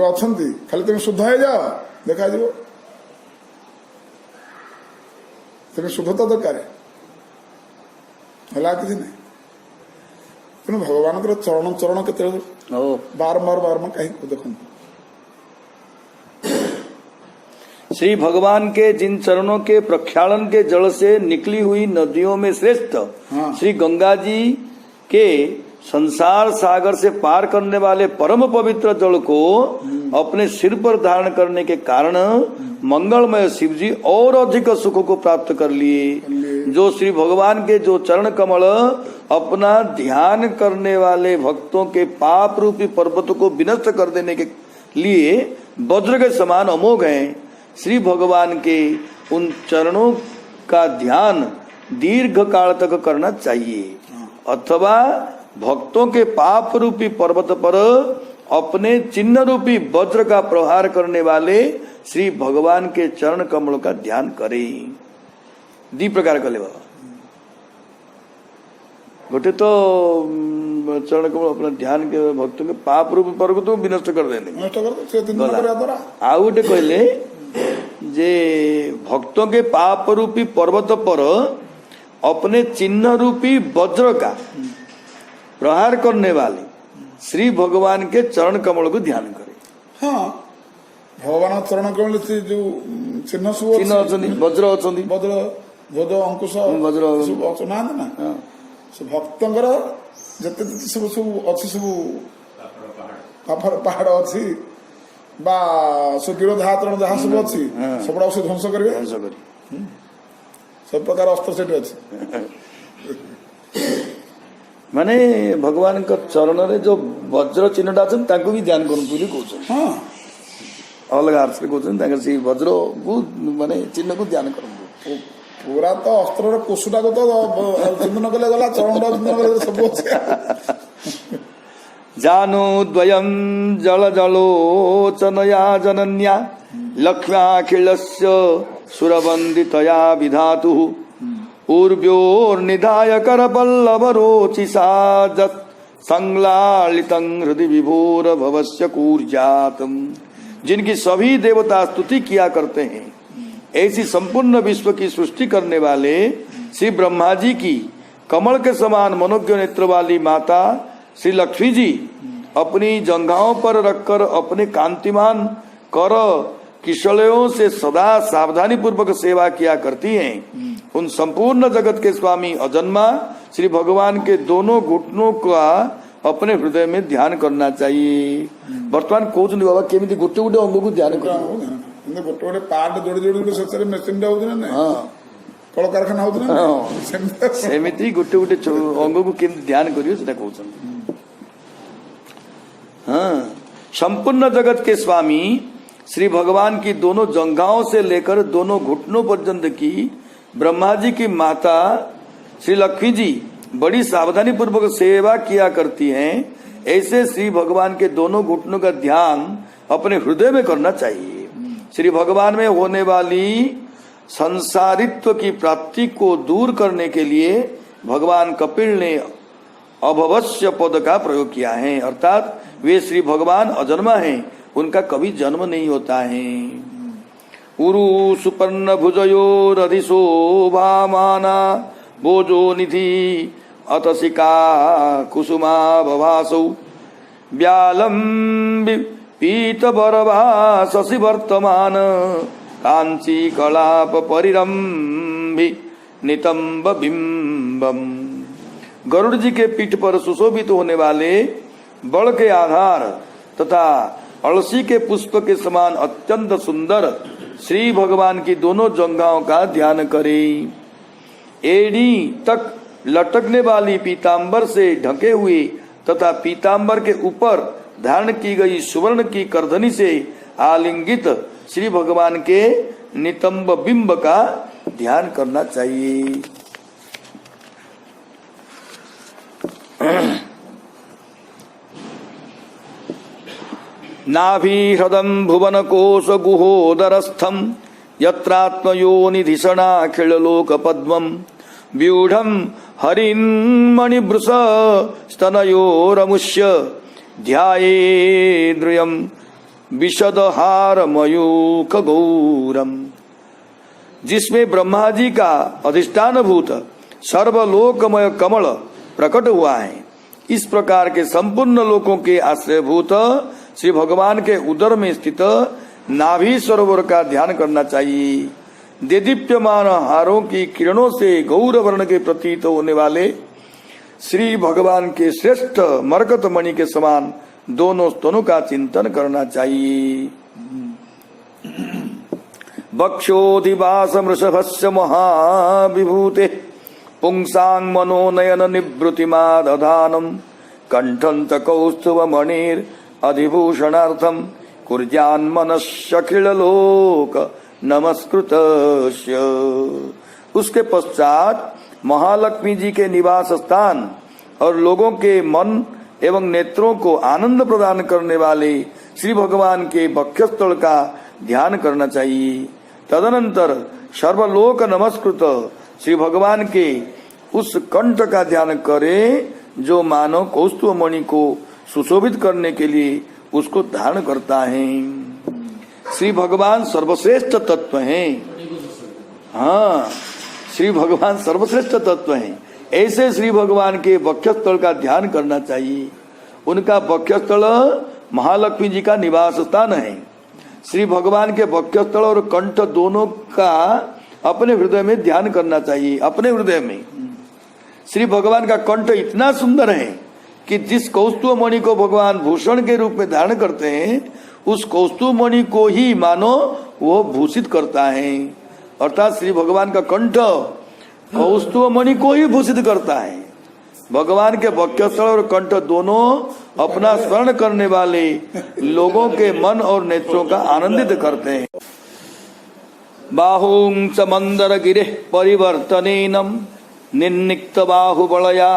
अच्छा खाली तुम शुद्ध हो जाओ देखा तुम शुद्धता दरकार है किसी नहीं तेणु भगवान चरण चरण के बारंबार बारंबार कहीं देखो श्री भगवान के जिन चरणों के प्रक्षालन के जल से निकली हुई नदियों में श्रेष्ठ श्री गंगा जी के संसार सागर से पार करने वाले परम पवित्र जल को अपने सिर पर धारण करने के कारण मंगलमय शिव जी और अधिक सुख को प्राप्त कर लिए। जो श्री भगवान के जो चरण कमल अपना ध्यान करने वाले भक्तों के पाप रूपी पर्वत को विनष्ट कर देने के लिए वज्र के समान अमोघ हैं। श्री भगवान के उन चरणों का ध्यान दीर्घ काल तक करना चाहिए अथवा भक्तों के पाप रूपी पर्वत पर अपने चिन्ह रूपी वज्र का प्रहार करने वाले श्री भगवान के चरण कमलों का ध्यान करें। दी प्रकार कले बाबा गोटे तो चरण कमल अपना ध्यान के भक्तों के पाप रूपी पर्वत को विनष्ट कर देने आउ गोटे कहले जे भक्तों के पाप रूपी पर्वत पर अपने चिन्ह रूपी वज्र का प्रहार करने वाले श्री भगवान के चरण कमल को ध्यान करे। हाँ भगवान चरण कमल से जो चिन्ह सब वज्र अच्छा वज्र ध्वज अंकुश वज्र सब ना से भक्तंकर जते सब सब अच्छी सब पहाड़ अच्छी बा गिर धारण जहाँ सब अच्छी सब से ध्वंस करेंगे सब प्रकार अस्त्र सेठ अच्छे माने भगवान का चरण रे जो वज्र चिन्हटा अच्छे ताको भी ध्यान करन बोली कहछन। हां अलग अर्थ से कहछन ताकर से वज्र को माने चिन्ह को ध्यान करन पूरा तो अस्त्र रे कोसुटा को तो चिन्ह कले गला चरणटा चिन्ह कले सब अच्छे जानो द्वयम जल जलोचनया जनन्या लक्ष्म्याखिलस्य सुरवन्दितया विधातु ऊर्व्योर्निधाय करपल्लवरोचिषा जत् संलालितं हृदि विभोर भवस्य कूर्जातम्। जिनकी सभी देवता स्तुति किया करते हैं ऐसी संपूर्ण विश्व की सृष्टि करने वाले श्री ब्रह्मा जी की कमल के समान मनोज्ञ नेत्र वाली माता श्री लक्ष्मी जी अपनी जंघाओं पर रखकर अपने कांतिमान कर किशलयों से सदा सावधानी पूर्वक सेवा किया करती हैं। उन संपूर्ण जगत के स्वामी अजन्मा श्री भगवान के दोनों घुटनों का अपने हृदय में ध्यान करना चाहिए। वर्तमान कहते बाबा केमी गोटे गोटे अंग को ध्यान कर गोटे गोटे पार्ट जोड़ी जोड़ी से मेसीन कल कारखाना होता सेमिति गोटे गोटे अंग को केमी ध्यान करियो सेटा कहउछन। हाँ संपूर्ण जगत के स्वामी श्री भगवान की दोनों जंघाओं से लेकर दोनों घुटनों पर्यंत की ब्रह्मा जी की माता श्री लक्ष्मी जी बड़ी सावधानी पूर्वक सेवा किया करती हैं। ऐसे श्री भगवान के दोनों घुटनों का ध्यान अपने हृदय में करना चाहिए। श्री भगवान में होने वाली संसारित्व की प्राप्ति को दूर करने के लिए भगवान कपिल ने अभवस्य पद का प्रयोग किया है, अर्थात वे श्री भगवान अजन्मा हैं, उनका कभी जन्म नहीं होता है। उरु सुपर्ण भुजयोरधिशोभामाना भोजो निधि अतसिका कुसुमा भवासौ व्यालम पीत बरवा शशि वर्तमान कांची कलाप परिरंभि नितंब बिंबम। गरुड़ जी के पीठ पर सुशोभित होने वाले बल के आधार तथा अलसी के पुष्प के समान अत्यंत सुंदर श्री भगवान की दोनों जंघाओं का ध्यान करें। एड़ी तक लटकने वाली पीतांबर से ढके हुए तथा पीतांबर के ऊपर धारण की गई सुवर्ण की करधनी से आलिंगित श्री भगवान के नितंब बिंब का ध्यान करना चाहिए। नाभि हृदम भुवन कोश गुहोदरस्थम यत्रात्मयोनिधिषणाखिल लोक पद्मम व्यूढ़ हरिन्मणिभृश स्तनयोरमुष्य ध्यायेन्द्रियं विशदहार मयूख गौरम। जिसमें ब्रह्मा जी का अधिष्ठानभूत सर्वलोकमय कमल प्रकट हुआ है, इस प्रकार के संपूर्ण लोकों के आश्रयभूत श्री भगवान के उदर में स्थित नाभि सरोवर का ध्यान करना चाहिए। देदीप्यमान हारों की किरणों से गौर वर्ण के प्रतीत होने वाले श्री भगवान के श्रेष्ठ मरकत मणि के समान दोनों स्तनों का चिंतन करना चाहिए। वक्षोधिवास मृषभस्य महाविभूते पुंसांग मनोनयन निवृत्तिमादधानम कंठंत कौस्तुभ मणिर अधिभूषणार्थम कुर्यान मनस्यखिल लोक नमस्कृतस्य। उसके पश्चात महालक्ष्मी जी के निवास स्थान और लोगों के मन एवं नेत्रों को आनंद प्रदान करने वाले श्री भगवान के वक्षस्थल का ध्यान करना चाहिए। तदनंतर सर्वलोक नमस्कृत श्री भगवान के उस कंठ का ध्यान करें जो मानव कौस्तुभ मणि को सुशोभित करने के लिए उसको धारण करता है। श्री भगवान सर्वश्रेष्ठ तत्व हैं। हाँ, श्री भगवान सर्वश्रेष्ठ तत्व हैं। ऐसे श्री भगवान के वक्षस्थल का ध्यान करना चाहिए। उनका वक्षस्थल महालक्ष्मी जी का निवास स्थान है। श्री भगवान के वक्षस्थल और कंठ दोनों का अपने हृदय में ध्यान करना चाहिए। अपने हृदय में श्री भगवान का कंठ इतना सुंदर है कि जिस कौस्तुभ मणि को भगवान भूषण के रूप में धारण करते हैं, उस कौस्तुभ मणि को ही मानो वो भूषित करता है। अर्थात श्री भगवान का कंठ कौस्तुभ मणि को ही भूषित करता है। भगवान के वक्षस्थल और कंठ दोनों अपना स्मरण करने वाले लोगों के मन और नेत्रों का आनंदित करते हैं। बाहुं च मंदर गिरे परिवर्तनेनम निन्निक्त बाहुबलया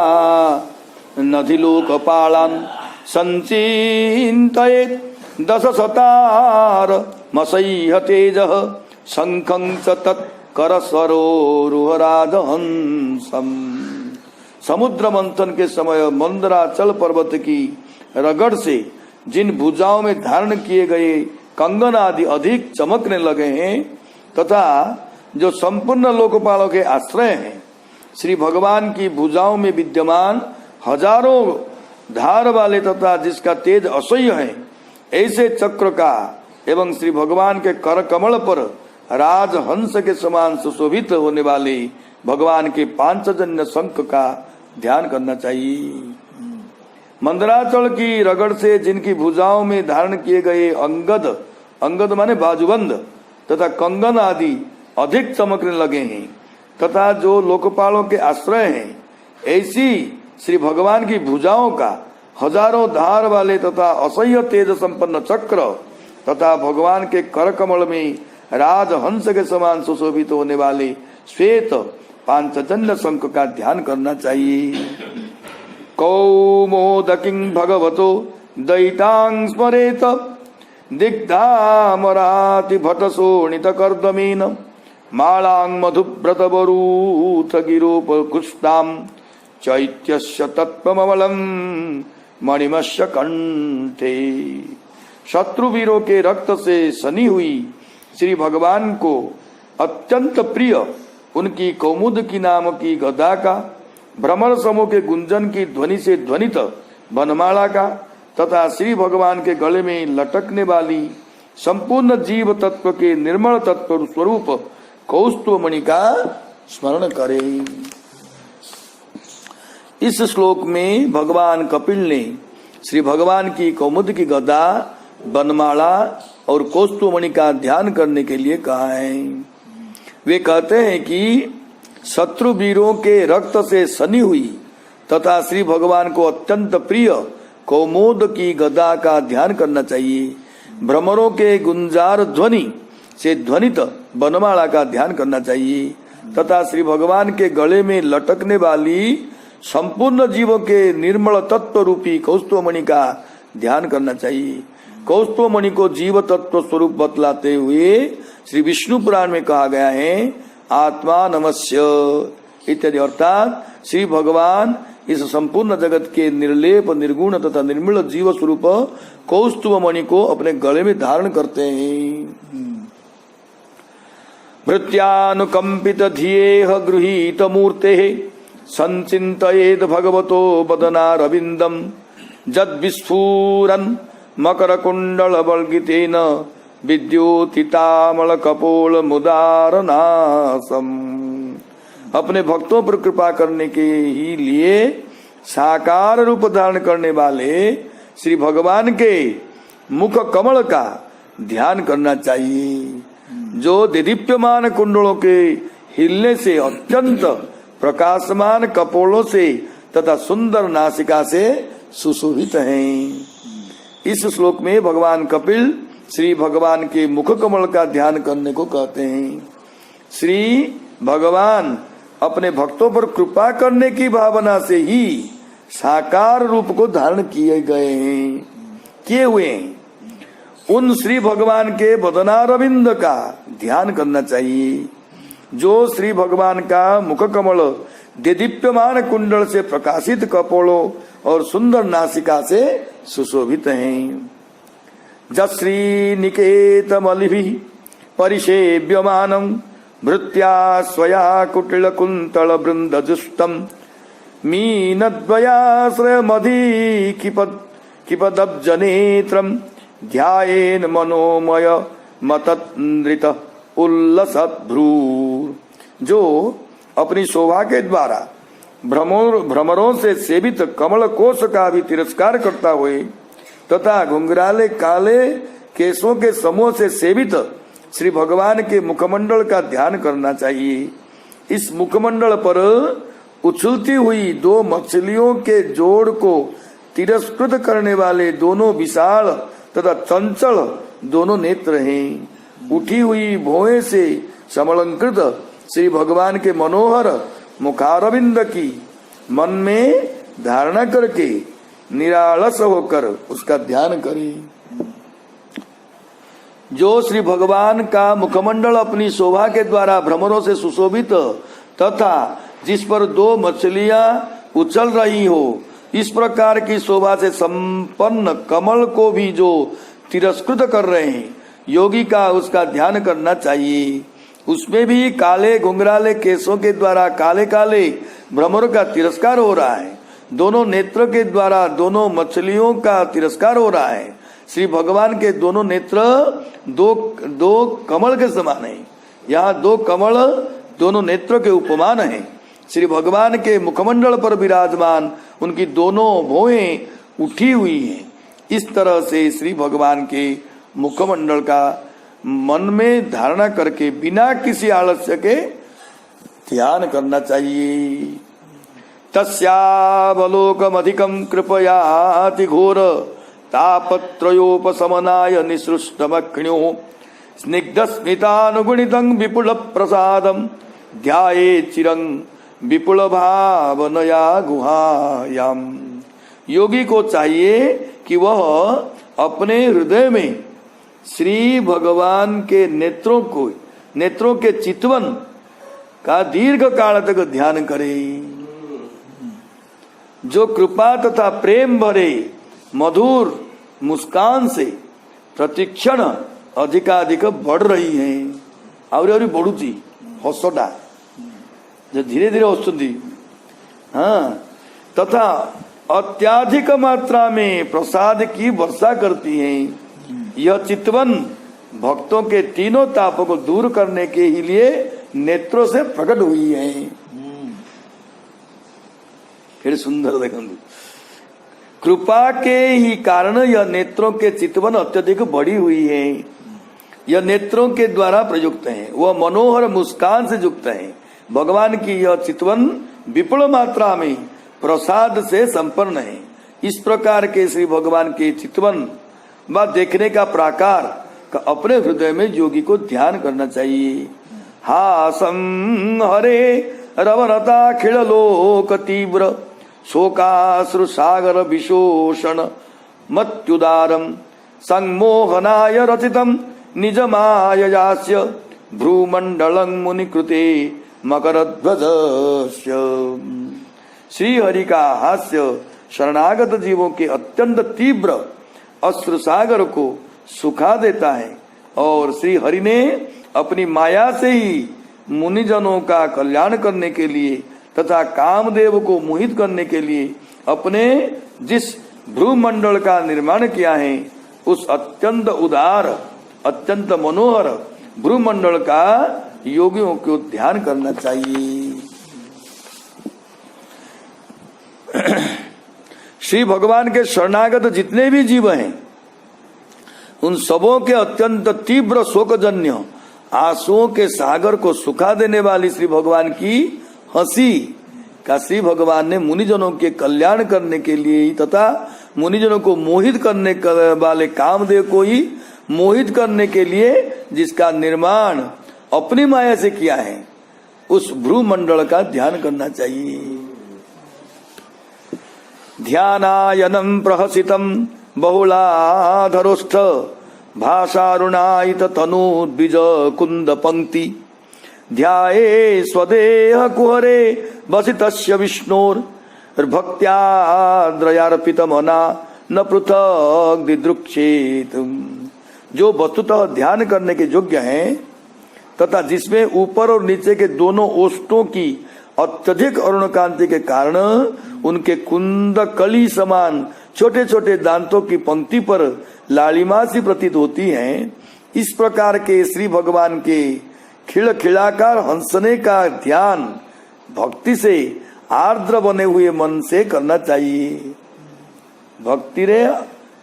नधिलोकपालान् संचिन्तयेत् दशशतार मसह्य तेजः शंखं च तत्करसरोरुहराजहंसम्। समुद्र मंथन के समय मंदराचल पर्वत की रगड़ से जिन भुजाओं में धारण किए गए कंगन आदि अधिक चमकने लगे हैं तथा जो संपूर्ण लोकपालों के आश्रय हैं, श्री भगवान की भुजाओं में विद्यमान हजारों धार वाले तथा जिसका तेज असह्य है, ऐसे चक्र का एवं श्री भगवान के कर कमल पर राजहंस के समान सुशोभित होने वाले भगवान के पांचजन्य शंख का ध्यान करना चाहिए। मंदराचल की रगड़ से जिनकी भुजाओं में धारण किए गए अंगद माने बाजूबंद तथा कंगन आदि अधिक चमकने लगे हैं तथा जो लोकपालों के आश्रय हैं, ऐसी श्री भगवान की भुजाओं का हजारों धार वाले तथा असह्य तेज संपन्न चक्र तथा भगवान के कर कमल में राजहंस के समान सुशोभित होने वाले श्वेत पांचजन्य शंख का ध्यान करना चाहिए। कौमोदकिं भगवतो दैतां स्मरेत दिग्धामराति भटशोणित कर्दमेन मालां मधुव्रत वरूथ गिरोपकुष्टां चैत्यस्य तत्त्वममलं मणिमस्य कंठे। शत्रु वीरों के रक्त से सनी हुई श्री भगवान को अत्यंत प्रिय उनकी कौमुद की नाम की गदा का, भ्रमर समूह के गुंजन की ध्वनि से ध्वनित वनमाला का तथा श्री भगवान के गले में लटकने वाली संपूर्ण जीव तत्व के निर्मल तत्व स्वरूप कौस्तुभमणि का स्मरण करें। इस श्लोक में भगवान कपिल ने श्री भगवान की कौमुद की गदा, वनमाला और कौस्तुभमणि का ध्यान करने के लिए कहा है। वे कहते हैं कि शत्रु वीरों के रक्त से सनी हुई तथा श्री भगवान को अत्यंत प्रिय कौमोद की गदा का ध्यान करना चाहिए। भ्रमरों के गुंजार ध्वनि से ध्वनित वनमाला का ध्यान करना चाहिए तथा श्री भगवान के गले में लटकने वाली संपूर्ण जीवों के निर्मल तत्व रूपी कौस्तुभमणि का ध्यान करना चाहिए। कौस्तुभमणि को जीव तत्व स्वरूप बतलाते हुए श्री विष्णु पुराण में कहा गया है आत्मा नमस्य इत्यादि, अर्थात श्री भगवान इस संपूर्ण जगत के निर्लेप निर्गुण तथा निर्मल जीव स्वरूप कौस्तुभमणि को अपने गले में धारण करते हैं। भृत्यानुकंपित धियेह गृहीत मूर्ते संचिन्तयेद भगवतो बदनारविंदम जद विस्फुरन् मकर कुंडल बल्गितेन विद्योतितामल कपोल मुदारनासम। अपने भक्तों पर कृपा करने के ही लिए साकार रूप धारण करने वाले श्री भगवान के मुख कमल का ध्यान करना चाहिए, जो दिदीप्यमान कुंडलों के हिलने से अत्यंत प्रकाशमान कपोलों से तथा सुंदर नासिका से सुशोभित हैं। इस श्लोक में भगवान कपिल श्री भगवान के मुख कमल का ध्यान करने को कहते हैं। श्री भगवान अपने भक्तों पर कृपा करने की भावना से ही साकार रूप को धारण किए हुए हैं। उन श्री भगवान के बदनारविंद का ध्यान करना चाहिए, जो श्री भगवान का मुख कमल देदीप्यमान कुंडल से प्रकाशित कपोलों और सुंदर नासिका से सुशोभित हैं। जश्री निकेत मलिभि परिसेव्यमानं भृत्या स्वया कुटिल कुंतल वृंद जुष्टम मीनद्वयाश्रय मधी किपदब्ज नेत्रम ध्यायेन मनोमय मतन्द्रित उल्लसद्भ्रू। जो अपनी शोभा के द्वारा भ्रमरों से सेवित कमल कोश का भी तिरस्कार करता हुए तथा घुंघराले काले केशों के समूह से सेवित श्री भगवान के मुखमंडल का ध्यान करना चाहिए। इस मुखमंडल पर उछलती हुई दो मछलियों के जोड़ को तिरस्कृत करने वाले दोनों विशाल तथा चंचल दोनों नेत्र हैं। उठी हुई भौएं से समलंकृत श्री भगवान के मनोहर मुखारविंद की मन में धारणा करके निरालस होकर उसका ध्यान करें। जो श्री भगवान का मुखमंडल अपनी शोभा के द्वारा भ्रमरों से सुशोभित तथा जिस पर दो मछलियां उछल रही हो, इस प्रकार की शोभा से संपन्न कमल को भी जो तिरस्कृत कर रहे हैं, योगी का उसका ध्यान करना चाहिए। उसमें भी काले घुंघराले केशों के द्वारा काले काले भ्रमरों का तिरस्कार हो रहा है। दोनों नेत्र के द्वारा दोनों मछलियों का तिरस्कार हो रहा है। श्री भगवान के दोनों नेत्र दो कमल के समान है। यहाँ दो कमल दोनों नेत्रों के उपमान है। श्री भगवान के मुखमंडल पर विराजमान उनकी दोनों भौएं उठी हुई हैं। इस तरह से श्री भगवान के मुखमंडल का मन में धारणा करके बिना किसी आलस्य के ध्यान करना चाहिए। तस्यावलोकमधिकं कृपयाति घोर तापत्रयोपशमनाय निसृष्टमग्न्यो स्निग्धस्मितानुगुणितं विपुल प्रसादं ध्यायेत् चिरं विपुल भावनया गुहायाम। योगी को चाहिए कि वह अपने हृदय में श्री भगवान के नेत्रों के चितवन का दीर्घ काल तक ध्यान करे। जो कृपा तथा प्रेम भरे मधुर मुस्कान से प्रतिक्षण अधिकाधिक बढ़ रही है आहरी बढ़ुची हसटा जो धीरे धीरे हसुंदी हाँ तथा अत्याधिक मात्रा में प्रसाद की वर्षा करती है। यह चितवन भक्तों के तीनों तापों को दूर करने के ही लिए नेत्रों से प्रकट हुई है। फिर सुंदर देखंदु कृपा के ही कारण यह नेत्रों के चितवन अत्यधिक बढ़ी हुई है। यह नेत्रों के द्वारा प्रयुक्त है, वह मनोहर मुस्कान से युक्त है। भगवान की यह चितवन विपुल मात्रा में प्रसाद से संपन्न है। इस प्रकार के श्री भगवान के चितवन व देखने का प्राकार का अपने हृदय में योगी को ध्यान करना चाहिए। हासं हरे रवनता खिल लोक तीव्र शोकाश्रु सागर विशोषण मत्युदारम संमोहनाय रचितम निज माययास्य भ्रूमंडलं मुनिकृते मकरध्वजस्य। श्री हरि का हास्य शरणागत जीवों के अत्यंत तीव्र अश्रु सागर को सुखा देता है और श्री हरि ने अपनी माया से ही मुनिजनों का कल्याण करने के लिए तथा कामदेव को मोहित करने के लिए अपने जिस भ्रूमंडल का निर्माण किया है उस अत्यंत उदार अत्यंत मनोहर भ्रूमंडल का योगियों को ध्यान करना चाहिए। श्री भगवान के शरणागत जितने भी जीव हैं उन सबों के अत्यंत तीव्र शोकजन्य आंसुओं के सागर को सुखा देने वाली श्री भगवान की हंसी का श्री भगवान ने मुनिजनों के कल्याण करने के लिए ही तथा मुनिजनों को मोहित करने वाले कामदेव को ही मोहित करने के लिए जिसका निर्माण अपनी माया से किया है उस भ्रूमंडल का ध्यान करना चाहिए। ध्यानायनम प्रहसितम बहुलाधरोष्ठ भाषारुणायित तनूद्विज कुंद पंक्ति ध्याये स्वदेह कुहरे वसितस्य विष्णोर भक्त्याद्रयार्पित मना न पृथक दिदृक्षेत। जो वस्तुतः ध्यान करने के योग्य हैं तथा जिसमें ऊपर और नीचे के दोनों ओष्ठों की अत्यधिक अरुण कांति के कारण उनके कुंद कली समान छोटे छोटे दांतों की पंक्ति पर लालिमा सी प्रतीत होती हैं, इस प्रकार के श्री भगवान के खिलखिलाकार हंसने का ध्यान भक्ति से आर्द्र बने हुए मन से करना चाहिए। भक्ति रे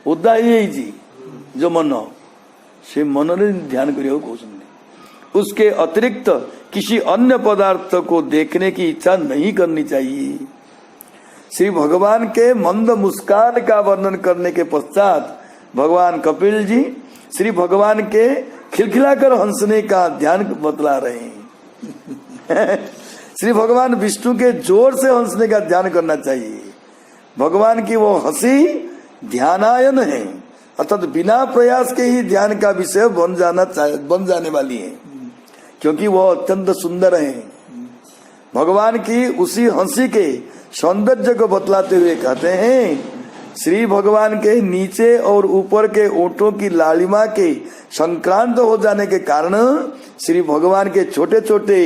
उदाई जी जो मन से मन रे ध्यान करियो कहते उसके अतिरिक्त किसी अन्य पदार्थ को देखने की इच्छा नहीं करनी चाहिए। श्री भगवान के मंद मुस्कान का वर्णन करने के पश्चात भगवान कपिल जी श्री भगवान के खिलखिलाकर हंसने का ध्यान बतला रहे हैं। श्री भगवान विष्णु के जोर से हंसने का ध्यान करना चाहिए। भगवान की वो हंसी ध्यानायन है अर्थात बिना प्रयास के ही ध्यान का विषय बन जाने वाली है क्योंकि वह अत्यंत सुंदर है। भगवान की उसी हंसी के सौंदर्य को बतलाते हुए कहते हैं श्री भगवान के नीचे और ऊपर के ओठों की लालिमा के संक्रांत हो जाने के कारण श्री भगवान के छोटे छोटे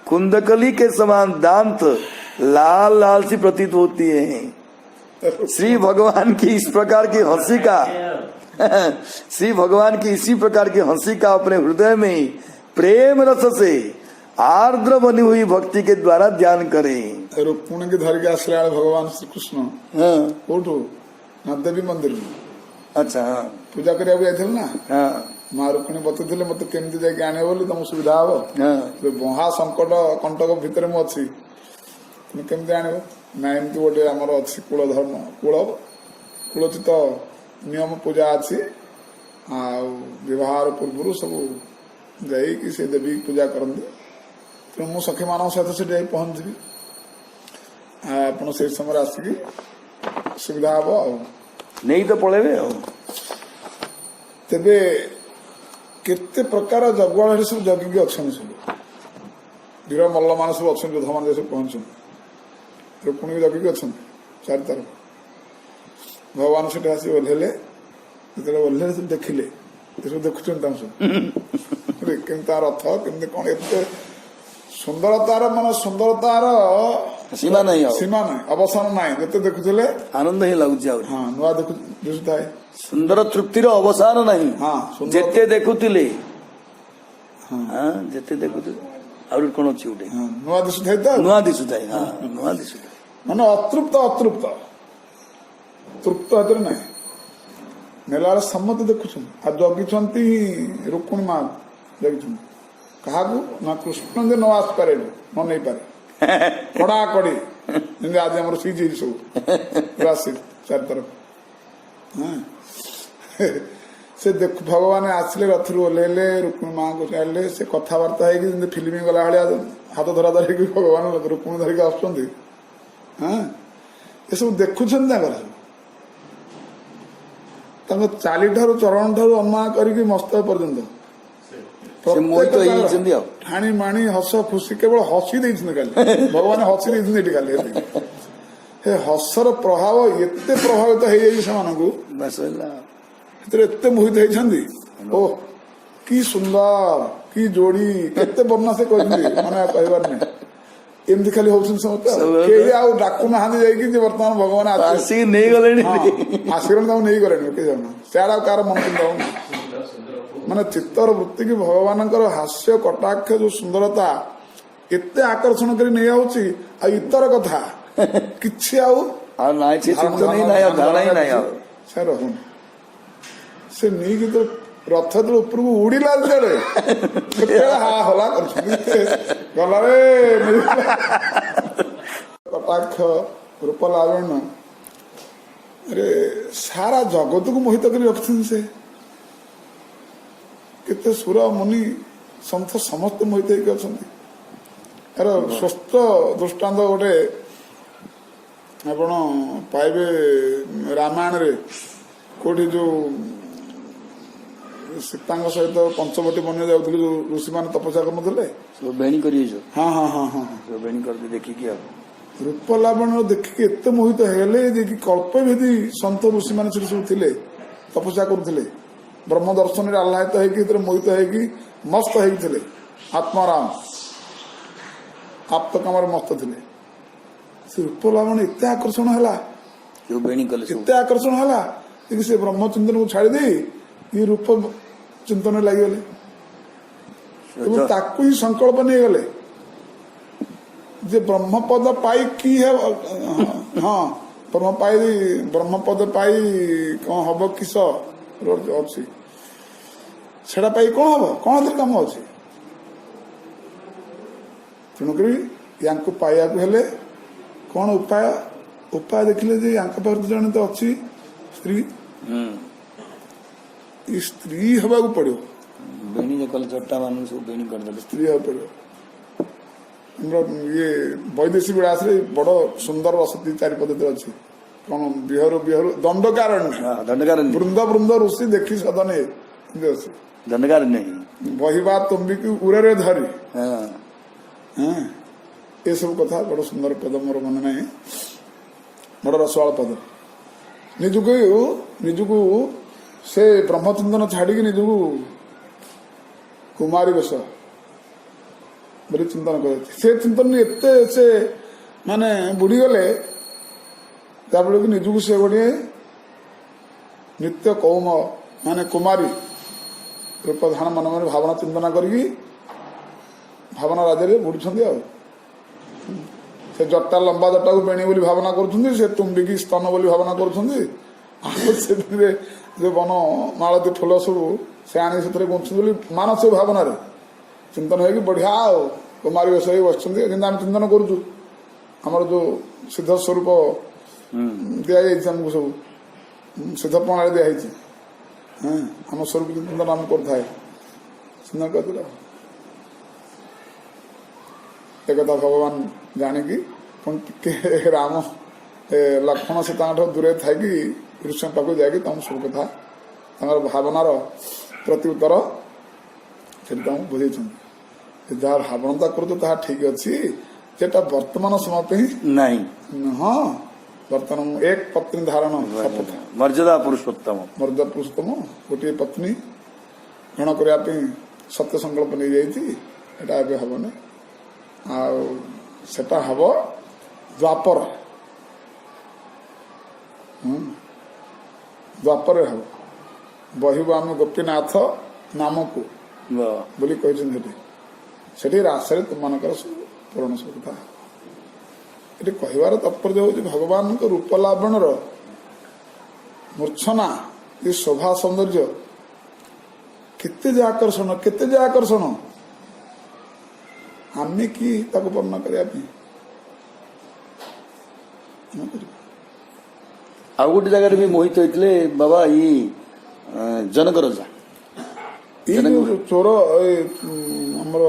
कुंदकली के समान दांत लाल लाल सी प्रतीत होती है। श्री भगवान की इस प्रकार की हंसी का श्री भगवान की इसी प्रकार की हंसी का अपने हृदय में प्रेम रस से आर्द्र बनी हुई भक्ति के द्वारा ध्यान करें। रुक्मिणी के धर के आसला भगवान श्री कृष्ण कोठू देवी मंदिर में अच्छा पूजा करने ना माँ रुक्मिणी बतुले मत केमती जाके आने बोली तुम सुविधा हम महा संकट कंटक भितर मु अच्छी तुम केमती आने ना एमती गोटे आमर अच्छी कुल धर्म कुलचित नियम पूजा अच्छी विवाह पूर्व सब जाइए से देवी पूजा करती तेणु मु सखी मान सहित से पहुंचबी आप से समय आसिक सुविधा हम नहीं तो पड़े तेबे केते प्रकार जगुआड़ सब जगिकी अच्छा सब वीर मल्ल मान सब अच्छा योद्धा मान सब पहुंचुन रुक्मिणी जगिकी अच्छा ଚାରି ତରଫ। ଭଗବାନ ସେଠି ଆସି ଓହ୍ଲେଇଲେ, ଯେତେବେଳେ ଓହ୍ଲେଇଲେ ସେ ଦେଖିଲେ, ଏସବୁ ଦେଖୁଛନ୍ତି ତାଙ୍କୁ ସବୁ କେମିତି ତା ରଥ କେମିତି କଣ ଏତେ ସୁନ୍ଦରତାର ମାନେ ସୁନ୍ଦରତାର ସୀମା ନାହିଁ ଆଉ ସୀମା ନାହିଁ, ଅବସାନ ନାହିଁ। ଯେତେ ଦେଖୁଥିଲେ ଆନନ୍ଦ ହିଁ ଲାଗୁଛି ଆଉ ହଁ ନୂଆ ଦିଶୁଥାଏ। ସୁନ୍ଦର ତୃପ୍ତିର ଅବସାନ ନାହିଁ। ହଁ ସୁନ୍ଦର ଯେତେ ଦେଖୁଥିଲେ ଯେତେ ଦେଖୁଥିଲେ ଆହୁରି କଣ ଅଛି ଗୋଟେ ହଁ, ନୂଆ ଦିଶୁଥାଏ ତ ନୂଆ ଦିଶୁଥାଏ। ହଁ ନୂଆ ଦିଶୁଥାଏ। ମାନେ ଅତୃପ୍ତ ତୃପ୍ତ ଏଥିରେ ନାହିଁ। ନେଲା ବେଳେ ସମସ୍ତେ ଦେଖୁଛନ୍ତି ଆଉ ଜଗିଛନ୍ତି ରୁକ୍ମିଣୀ ମା ଜଗିଛନ୍ତି କାହାକୁ ନା କୃଷ୍ଣ ଯେ ନ ଆସିପାରେ ନ ନେଇପାରେ କଡା କଡି ଯେମିତି ଆଜି ଆମର ସିଜି ସବୁ ରାଶି ଚାରି ତରଫ। ସେ ଦେଖୁ ଭଗବାନ ଆସିଲେ ରଥରୁ ଓହ୍ଲେଇଲେ, ରୁକ୍ମିଣୀ ମାଙ୍କୁ ଛାଡ଼ିଲେ, ସେ କଥାବାର୍ତ୍ତା ହେଇକି ଯେମିତି ଫିଲ୍ମ ଗଲା ଭଳିଆ ହାତ ଧରା ଧରିକି ଭଗବାନ ରୁକ୍ମିଣୀ ଧରିକି ଆସୁଛନ୍ତି। ଏସବୁ ଦେଖୁଛନ୍ତି ତାଙ୍କର ତାଙ୍କ ଚାଲିଠାରୁ ଚରଣ ଠାରୁ ଅନୁମାନ କରିକି ମସ୍ତକ ପର୍ଯ୍ୟନ୍ତ ମୋହିତ ହେଇଯାଇଛନ୍ତି ଆଉ ଠାଣି ମାଣି ହସ ଖୁସି କେବଳ ହସି ଦେଇଛନ୍ତି ଖାଲି ଭଗବାନ ହସି ଦେଇଛନ୍ତି ଏଠି ଖାଲି ସେ ହସର ପ୍ରଭାବ ଏତେ ପ୍ରଭାବିତ ହେଇଯାଇଛି ସେମାନଙ୍କୁ, ସେଥିରେ ଏତେ ମୋହିତ ହେଇଛନ୍ତି। ଓ କି ସୁନ୍ଦର କି ଯୋଡି କେତେ ବର୍ଣ୍ଣନା ସେ କହିଛନ୍ତି ମାନେ କହିବାର ନାହିଁ। ଏମିତି ଖାଲି ହଉଛନ୍ତି ସମସ୍ତେ କେହି ଆଉ ଡାକୁ ନାହାନ୍ତି ଯାଇକି ଯେ ବର୍ତ୍ତମାନ ଭଗବାନ ଆସିକି ନେଇଗଲେଣି ଆସିଗଲେଣି ତାଙ୍କୁ ନେଇଗଲେଣି କେହି ଜାଣୁ ସେଆଡେ ଆଉ କାହାର ମନ ଚିନ୍ତା ହଉନି। ମାନେ ଚିତ୍ତର ବୃତ୍ତି କି ଭଗବାନଙ୍କର ହାସ୍ୟ କଟାକ୍ଷ ଯୋଉ ସୁନ୍ଦରତା ଏତେ ଆକର୍ଷଣ କରି ନେଇଯାଉଛି ଆଉ ଇତର କଥା କିଛି ଆଉ ସେ ରହୁନି। ସେ ନେଇକି ତ ରଥ ଯେତେବେଳେ ଉପରକୁ ଉଡିଲା ଯେତେବେଳେ ହା ହଲା କରୁଛନ୍ତି ଗଲାରେ କଟାକ୍ଷ ରୂପ ଲାବଣ୍ୟ ରେ ସାରା ଜଗତକୁ ମୋହିତ କରି ରଖିଛନ୍ତି। ସେ କେତେ ସୁର ମୁନି ସନ୍ଥ ସମସ୍ତେ ମୋହିତ ହେଇକି ଅଛନ୍ତି। ଏହାର ସ୍ୱସ୍ଥ ଦୃଷ୍ଟାନ୍ତ ଗୋଟେ ଆପଣ ପାଇବେ ରାମାୟଣରେ କୋଉଠି ଯୋଉ ସୀତାଙ୍କ ସହିତ ପଞ୍ଚବଟୀ ବନ୍ୟ ଯାଉଥିଲେ ଯୋଉ ଋଷିମାନେ ତପସ୍ୟା କରୁନଥିଲେ ବେଣୀ କରି ବେଣୀ କରିକି ଦେଖିକି ଆଉ ରୂପ ଲାବଣ୍ୟ ଦେଖିକି ଏତେ ମୋହିତ ହେଲେ ଯେ କି କଳ୍ପଭେଦୀ ସନ୍ଥ ଋଷିମାନେ ସେଠି ସବୁ ଥିଲେ ତପସ୍ୟା କରୁଥିଲେ। ବ୍ରହ୍ମ ଦର୍ଶନରେ ଆହ୍ଲାଦିତ ହେଇକି ଏଥିରେ ମୋହିତ ହେଇକି ମସ୍ତ ହେଇଥିଲେ। ଆତ୍ମାରାମ ଆପ୍ତ କାମରେ ମସ୍ତ ଥିଲେ। ସେ ରୂପ ଲାବଣ୍ୟ ଏତେ ଆକର୍ଷଣ ହେଲା ଏତେ ଆକର୍ଷଣ ହେଲା ଯେ ସେ ବ୍ରହ୍ମ ଚିନ୍ତନକୁ ଛାଡ଼ିଦେଇ ଏ ରୂପ ଚିନ୍ତନରେ ଲାଗିଗଲେ ଏବଂ ତାକୁ ହିଁ ସଂକଳ୍ପ ନେଇଗଲେ ଯେ ବ୍ରହ୍ମପଦ ପାଇ କି ହେବ। ହଁ ବ୍ରହ୍ମପଦ ପାଇ କଣ ହବ କିସ ଅଛି ସେଟା ପାଇ କଣ ହବ କଣ ଏଥିରେ କାମ ଅଛି। ତେଣୁକରି ୟାଙ୍କୁ ପାଇବାକୁ ହେଲେ କଣ ଉପାୟ ଦେଖିଲେ ଯେ ୟାଙ୍କ ପାଖରେ ଜଣେ ତ ଅଛି ସ୍ତ୍ରୀ ସ୍ତ୍ରୀ ହେବାକୁ ପଡିବ। ସ୍ତ୍ରୀ ହେବାକୁ ପଡିବ। ଆମର ଇଏ ବୈଦେଶୀ ବିଳାସରେ ବଡ ସୁନ୍ଦର ବସତି ଚାରି ପଦ୍ଧତି ଅଛି। କଣ ବିହରୁ ଦଣ୍ଡକାରଣ୍ୟ ବୃନ୍ଦ ଋଷି ଦେଖି ସଦନେ ବହିବା ତୁମ୍ବିକି ଉରରେ ଧରି ଏସବୁ କଥା ବଡ ସୁନ୍ଦର ପଦ ମୋର ମନେ ନାହିଁ। ବଡ ରସୱାଳ ପଦ। ନିଜକୁ ସେ ବ୍ରହ୍ମଚିନ୍ତନ ଛାଡିକି ନିଜକୁ କୁମାରୀ ବେଶ ବୋଲି ଚିନ୍ତନ କରାଯାଉଛି। ସେ ଚିନ୍ତନ ଏତେ ସେ ମାନେ ବୁଡିଗଲେ ଯାହାଫଳରେ କି ନିଜକୁ ସେ ଗୋଟିଏ ନିତ୍ୟ କୌମ ମାନେ କୁମାରୀ ରୂପ ଧାରଣ ମନେ ମନେ ଭାବନା ଚିନ୍ତନା କରିକି ଭାବନା ରାଜ୍ୟରେ ବୁଡୁଛନ୍ତି। ଆଉ ସେ ଜଟା ଲମ୍ବା ଜଟାକୁ ବେଣୀ ବୋଲି ଭାବନା କରୁଛନ୍ତି। ସେ ତୁମ୍ବିକି ସ୍ତନ ବୋଲି ଭାବନା କରୁଛନ୍ତି। ଆଉ ସେଥିରେ ଯୋଉ ବନ ମାଳତୀ ଫୁଲ ସବୁ ସେ ଆଣିକି ସେଥିରେ ଗୁନ୍ଥୁଛନ୍ତି ବୋଲି ମାନସିକ ଭାବନାରେ ଚିନ୍ତନ ହେଇକି ବଢିଆ ଆଉ କୁମାରୀ ବେଶ ହେଇ ବସିଛନ୍ତି। ଯେମିତି ଆମେ ଚିନ୍ତନ କରୁଛୁ ଆମର ଯୋଉ ସିଦ୍ଧ ସ୍ୱରୂପ ଦିଆଯାଇଛି ଆମକୁ ସବୁ ସିଦ୍ଧ ପ୍ରଣାଳୀ ଦିଆହେଇଛି। ଆମ ସ୍ୱରୂପ ଚିନ୍ତନ ଆମେ କରୁଥାଏ ଚିନ୍ତନ କରିଥିଲା। ଏକଥା ଭଗବାନ ଜାଣିକି ପୁଣି ଟିକେ ରାମ ଲକ୍ଷ୍ମଣ ସୀତାଙ୍କ ଠାରୁ ଦୂରରେ ଥାଇକି କୃଷ୍ଣ ପାଖକୁ ଯାଇକି ତାଙ୍କୁ ସବୁ କଥା ତାଙ୍କର ଭାବନାର ପ୍ରତି ଉତ୍ତର ସେଠି ତାଙ୍କୁ ବୁଝେଇଛନ୍ତି। ଯାହା ଭାବନା କରୁଛ ତାହା ଠିକ ଅଛି, ସେଟା ବର୍ତ୍ତମାନ ସମୟ ପାଇଁ ନାହିଁ। ହଁ बर्तमान एक पत्नी धारण शपथ मर्यादा पुरुषोत्तम मर्यादा पुरुषोत्तम गोटे पत्नी ग्रहण करने सत्य संकल्प नहीं जाइए एटा हेनी आटा हम द्वापर द्वापर हम बहिबू आम गोपीनाथ नाम को बोली कहते राशि तुम मानकर पूरण सब कथा ये कहबार तात्पर्य हूँ भगवान रूप लावण्यर मूर्छना ये शोभा सौंदर्य केते जे आकर्षण आमे कि वर्णना करने आ गोटे जगह भी मोहित होते बाबा ये जनक राजा चोर आमर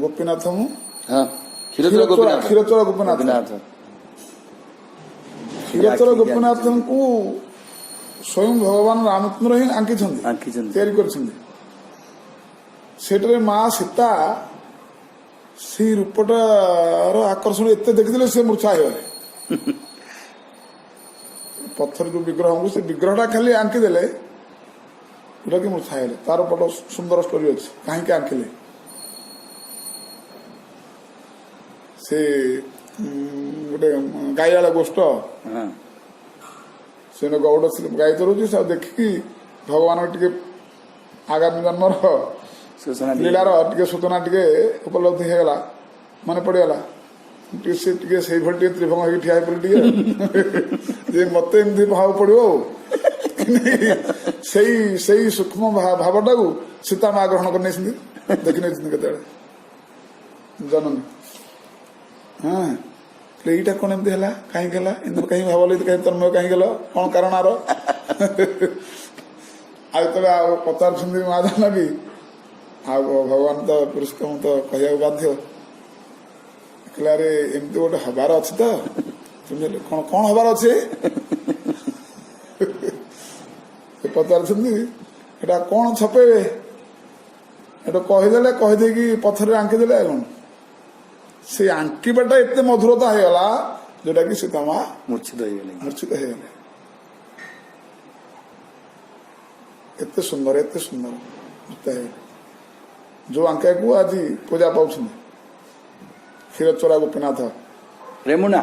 गोपीनाथ मु हाँ क्षीरचोरा गोपीनाथ क्षीरचोरा गोपीनाथ को स्वयं भगवान रामचंद्र ही आंकी माँ सीता से रूपटार आकर्षण एत देखते से मूर्छा हो पत्थर जो विग्रह को से विग्रहटा खाली आंकीदेले जोटा कि मूर्छा है तार बड़ सुंदर स्टोरी अच्छे कहीं आंकिले से गोटे गाईआला गोष्ठ से गौड़ गाई चलुची से देखिकी भगवान टे आगामी जन्मर लीलार टे सूचना टे उपलब्धि होगला मन पड़गला से त्रिभंग हो ठिया मत एमती भाव पड़ो से सूक्ष्म भावटा को सीता माँ ग्रहण कर देखी केत जननी हाँ यहीटा कौन एमती है कहीं इंद्र कहीं भाव कहीं तन्मय कहीं गल कौन कारण आर आते पचार माँ जानकी आ भगवान तो पुरुषोत्तम तो कह बाध्य कहले एमती गोटे हबार अच्छी तो कौन कौन हबार अच्छे पचार कौन छपेबे एटा कहीदे कहीदे पथर आंकीदेले कौन से आंकीबाटा एत मधुरता होगला जोटा कि सीता माँ मूर्छित हो गले एत सुंदर जो आंका को आज पूजा पाँच क्षीरचोरा गोपीनाथ रेमुणा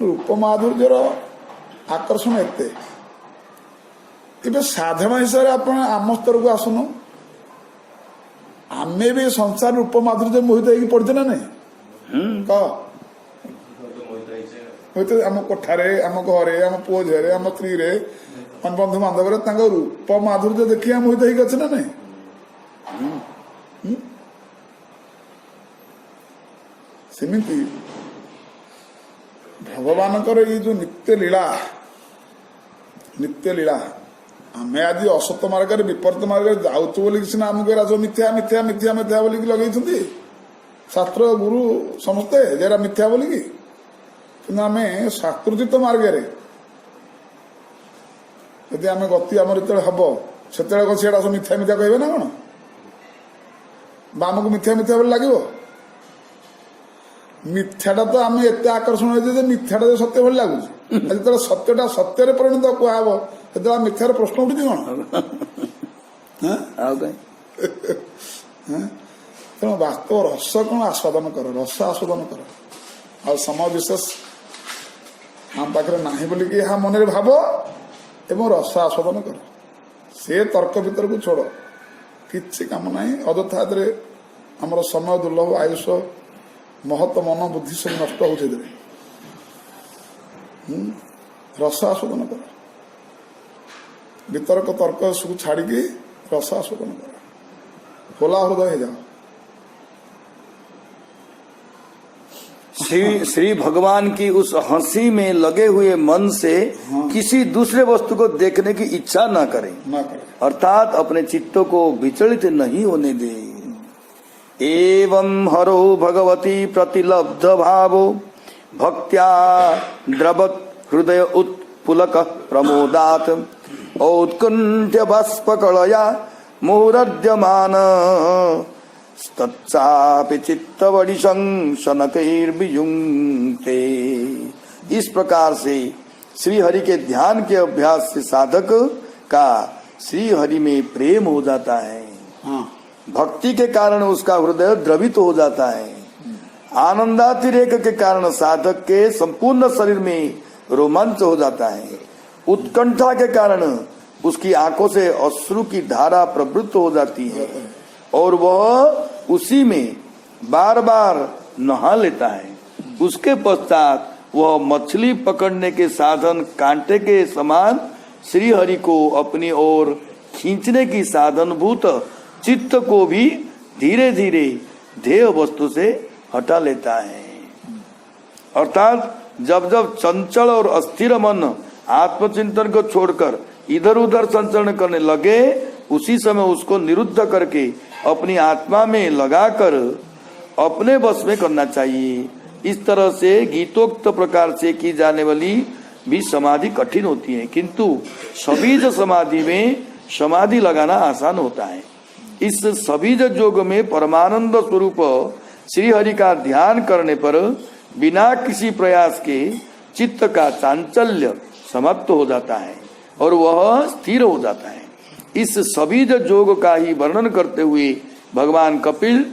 रूप माधुर्यर आकर्षण एते साधारण हिसाब से आप आम स्तर को आसुन आमे भी संसार रूप माधुर्य मोहित होगी पड़ते ना नहीं कह आम कोठारे आम घरे आम पुओ झील आम स्त्री रे बंधु बांधव रूप माधुर्य देखिए मोहित होगी अच्छे ना नहीं सेमिति भगवान ये जो नित्य लीला आम आज असत मार्ग विपरीत मार्ग जाऊँ सीना आमको मिथ्या मिथ्या मिथ्या मिथ्या बोल लगे शास्त्र गुरु समस्ते जरा मिथ्या बोलिकी कि आम शास्त्रोचित मार्ग यदि आम गति आम जो हम से सब मिथ्या मिथ्या कहे ना कौन आमको मिथ्या मिथ्या बोली लगे मिथ्याटा तो आम एत आकर्षण हो मिथ्याटा जो सत्य भली लगुच जो सत्यटा सत्य परिणत कहब से मिथ्यार प्रश्न उठुची कौन तेणु वास्तव रस कौन आस्वादन कर रस आस्वादन कर आ समय विशेष आम पाखे ना बोलिकी यहाँ मन भाव एवं रस आस्वादन कर से तर्क भीतर को छोड़ किसी काम ना अଯଥା आमर समय दुर्लभ आयुष महत्व मन बुद्धि सब नष्ट हो रस आस्वादन कर वितर्क तर्क सब छाड़ी रस आस्वादन कर खोला हृदय हो जाओ श्री भगवान की उस हंसी में लगे हुए मन से किसी दूसरे वस्तु को देखने की इच्छा न करें अर्थात अपने चित्तों को विचलित नहीं होने दे एवं हरो भगवती प्रतिलब्ध भावो भक्त्या द्रवत हृदय उत्पुलक प्रमोदात औत्कुंठ्य बाष्पकलया मुहुरद्यमान तत्सापि चित्तवडिशं शनकैर्वियुङ्क्ते। इस प्रकार से श्री हरि के ध्यान के अभ्यास से साधक का श्री हरि में प्रेम हो जाता है। हाँ। भक्ति के कारण उसका हृदय द्रवित हो जाता है। आनंदातिरेक के कारण साधक के संपूर्ण शरीर में रोमांच हो जाता है। उत्कंठा के कारण उसकी आंखों से अश्रु की धारा प्रवृत्त हो जाती है और वह उसी में बार बार नहा लेता है। उसके पश्चात वह मछली पकड़ने के साधन कांटे के समान श्री हरि को अपनी ओर खींचने की साधनभूत चित्त को भी धीरे धीरे ध्येय वस्तु से हटा लेता है। अर्थात जब जब चंचल और अस्थिर मन आत्मचिंतन को छोड़कर इधर उधर संचरण करने लगे, उसी समय उसको निरुद्ध करके अपनी आत्मा में लगाकर अपने बस में करना चाहिए। इस तरह से गीतोक्त प्रकार से की जाने वाली भी समाधि कठिन होती है, किंतु सबीज समाधि में समाधि लगाना आसान होता है। इस सबीज योग में परमानंद स्वरूप श्री हरि का ध्यान करने पर बिना किसी प्रयास के चित्त का चांचल्य समाप्त हो जाता है और वह स्थिर हो जाता है। इस सबीज योग का ही वर्णन करते हुए भगवान कपिल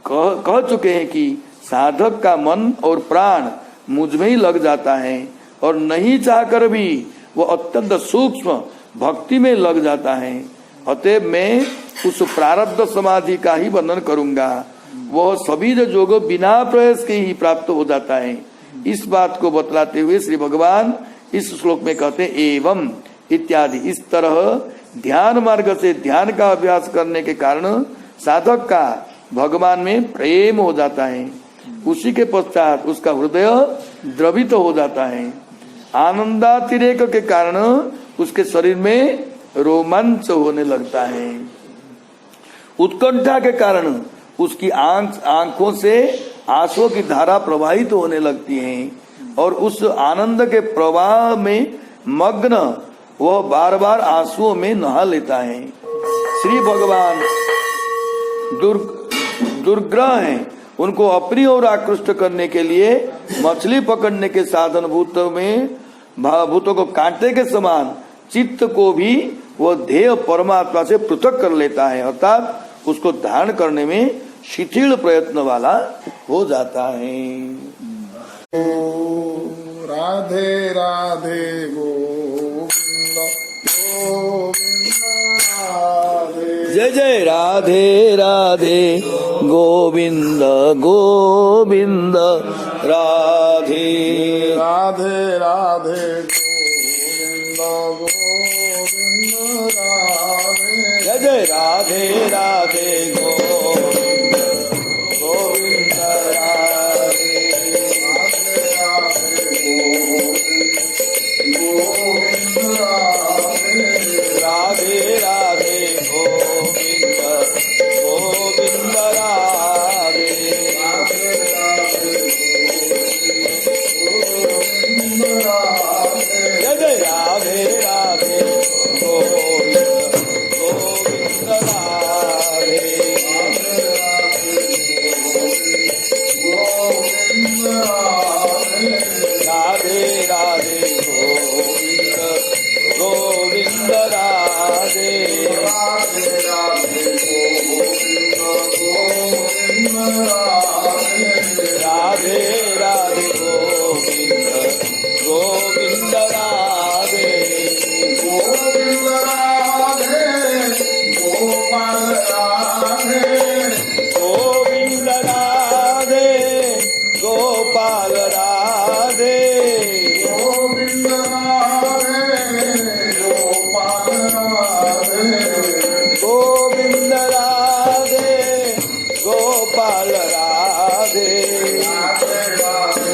कह चुके हैं कि साधक का मन और प्राण मुझ में ही लग जाता है और नहीं चाहकर भी वह अत्यंत सूक्ष्म भक्ति में लग जाता है। अतएव मैं उस प्रारब्ध समाधि का ही वर्णन करूंगा। वह सबीज योग बिना प्रयास के ही प्राप्त हो जाता है। इस बात को बतलाते हुए श्री भगवान इस श्लोक में कहते हैं एवं इत्यादि। इस तरह ध्यान मार्ग से ध्यान का अभ्यास करने के कारण साधक का भगवान में प्रेम हो जाता है। उसी के पश्चात उसका हृदय द्रवित हो जाता है। आनंदातिरेक के कारण उसके शरीर में रोमांच होने लगता है। उत्कंठा के कारण उसकी आंखों से आंसुओं की धारा प्रवाहित होने लगती है और उस आनंद के प्रवाह में मग्न वह बार बार आंसुओं में नहा लेता है। श्री भगवान दुर्ग्रह हैं, उनको अपनी ओर आकृष्ट करने के लिए मछली पकड़ने के साधन भूतों को कांटे के समान चित्त को भी वह ध्येय परमात्मा से पृथक कर लेता है, अर्थात उसको धारण करने में शिथिल प्रयत्न वाला हो जाता है। राधे राधे गोविंद गोविंद राधे। जय जय राधे राधे गोविंद गोविंद राधे। राधे राधे गोविंद गोविंद राधे। जय जय राधे राधे गोविंद गोविंद राधे। राधे राधे गोविंद गोविंद राधे। जय जय राधे राधे गोविंद गोविंद राधे। राधे राधे गोविंद गोविंद राधे। राधे राधे गोविंद गोविंद राधे। गोविंद राधे गोपाल राधे। गोविंद राधे गोपाल राधे। गोविंद राधे गोपाल राधे। गोविंद राधे गोपाल राधे। राधे राधे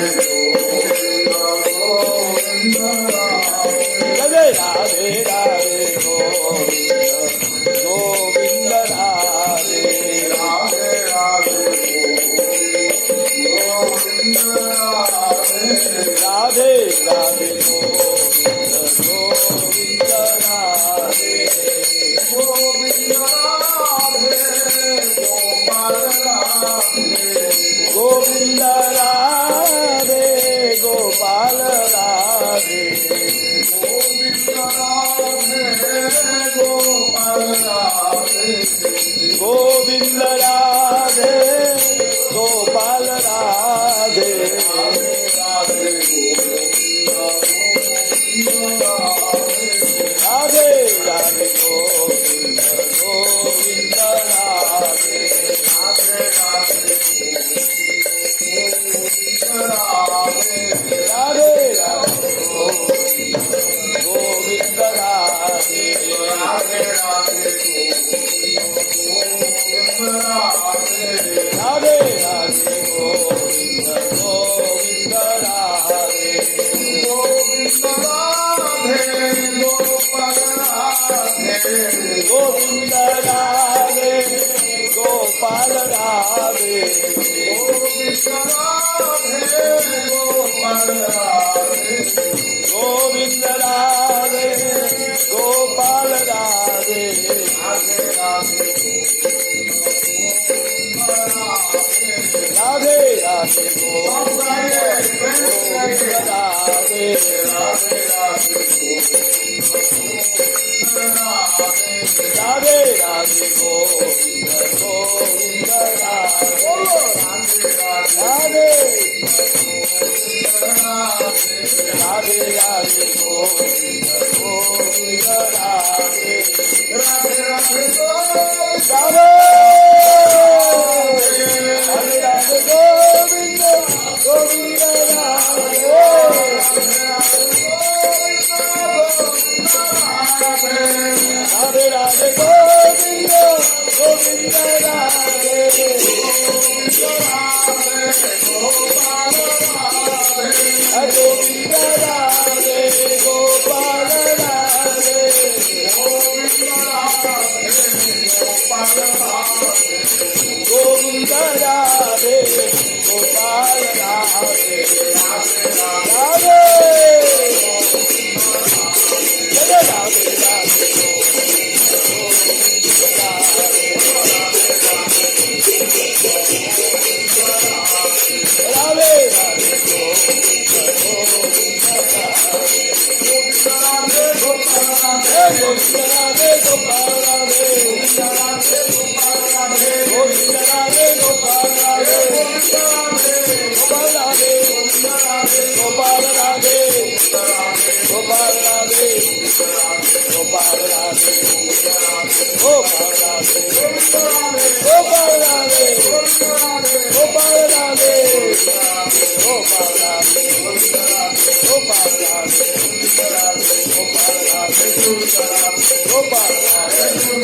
गोविंद राधे। राधे राधे गोविंद राधे। राधे राधे राधे राधे गोविंद गोविंद राधे। गोविंद गोविंद राधे राधे राधे राधे राधे गोविंद राधे राधे राधे राधे राधे गोविंद गोविंद राधे गोविंद राधे गोविंद राधे गोपाल राधे गोविंद राधे गोपाल राधे गोविंद राधे गोपाल राधे राधे राधे राधे राधे गोविंद राधे राधे राधे राधे गोविंद गोविंद राधे राधे राधे राधे गोविंद गोविंद राधे राधे राधे राधे राधे गोविंद गोविंद राधे राधे राधे गोविंद गोविंद राधे गोविंद राधे गोपाल राधे गोविंद राधे गोपाल राधे राधे Gopal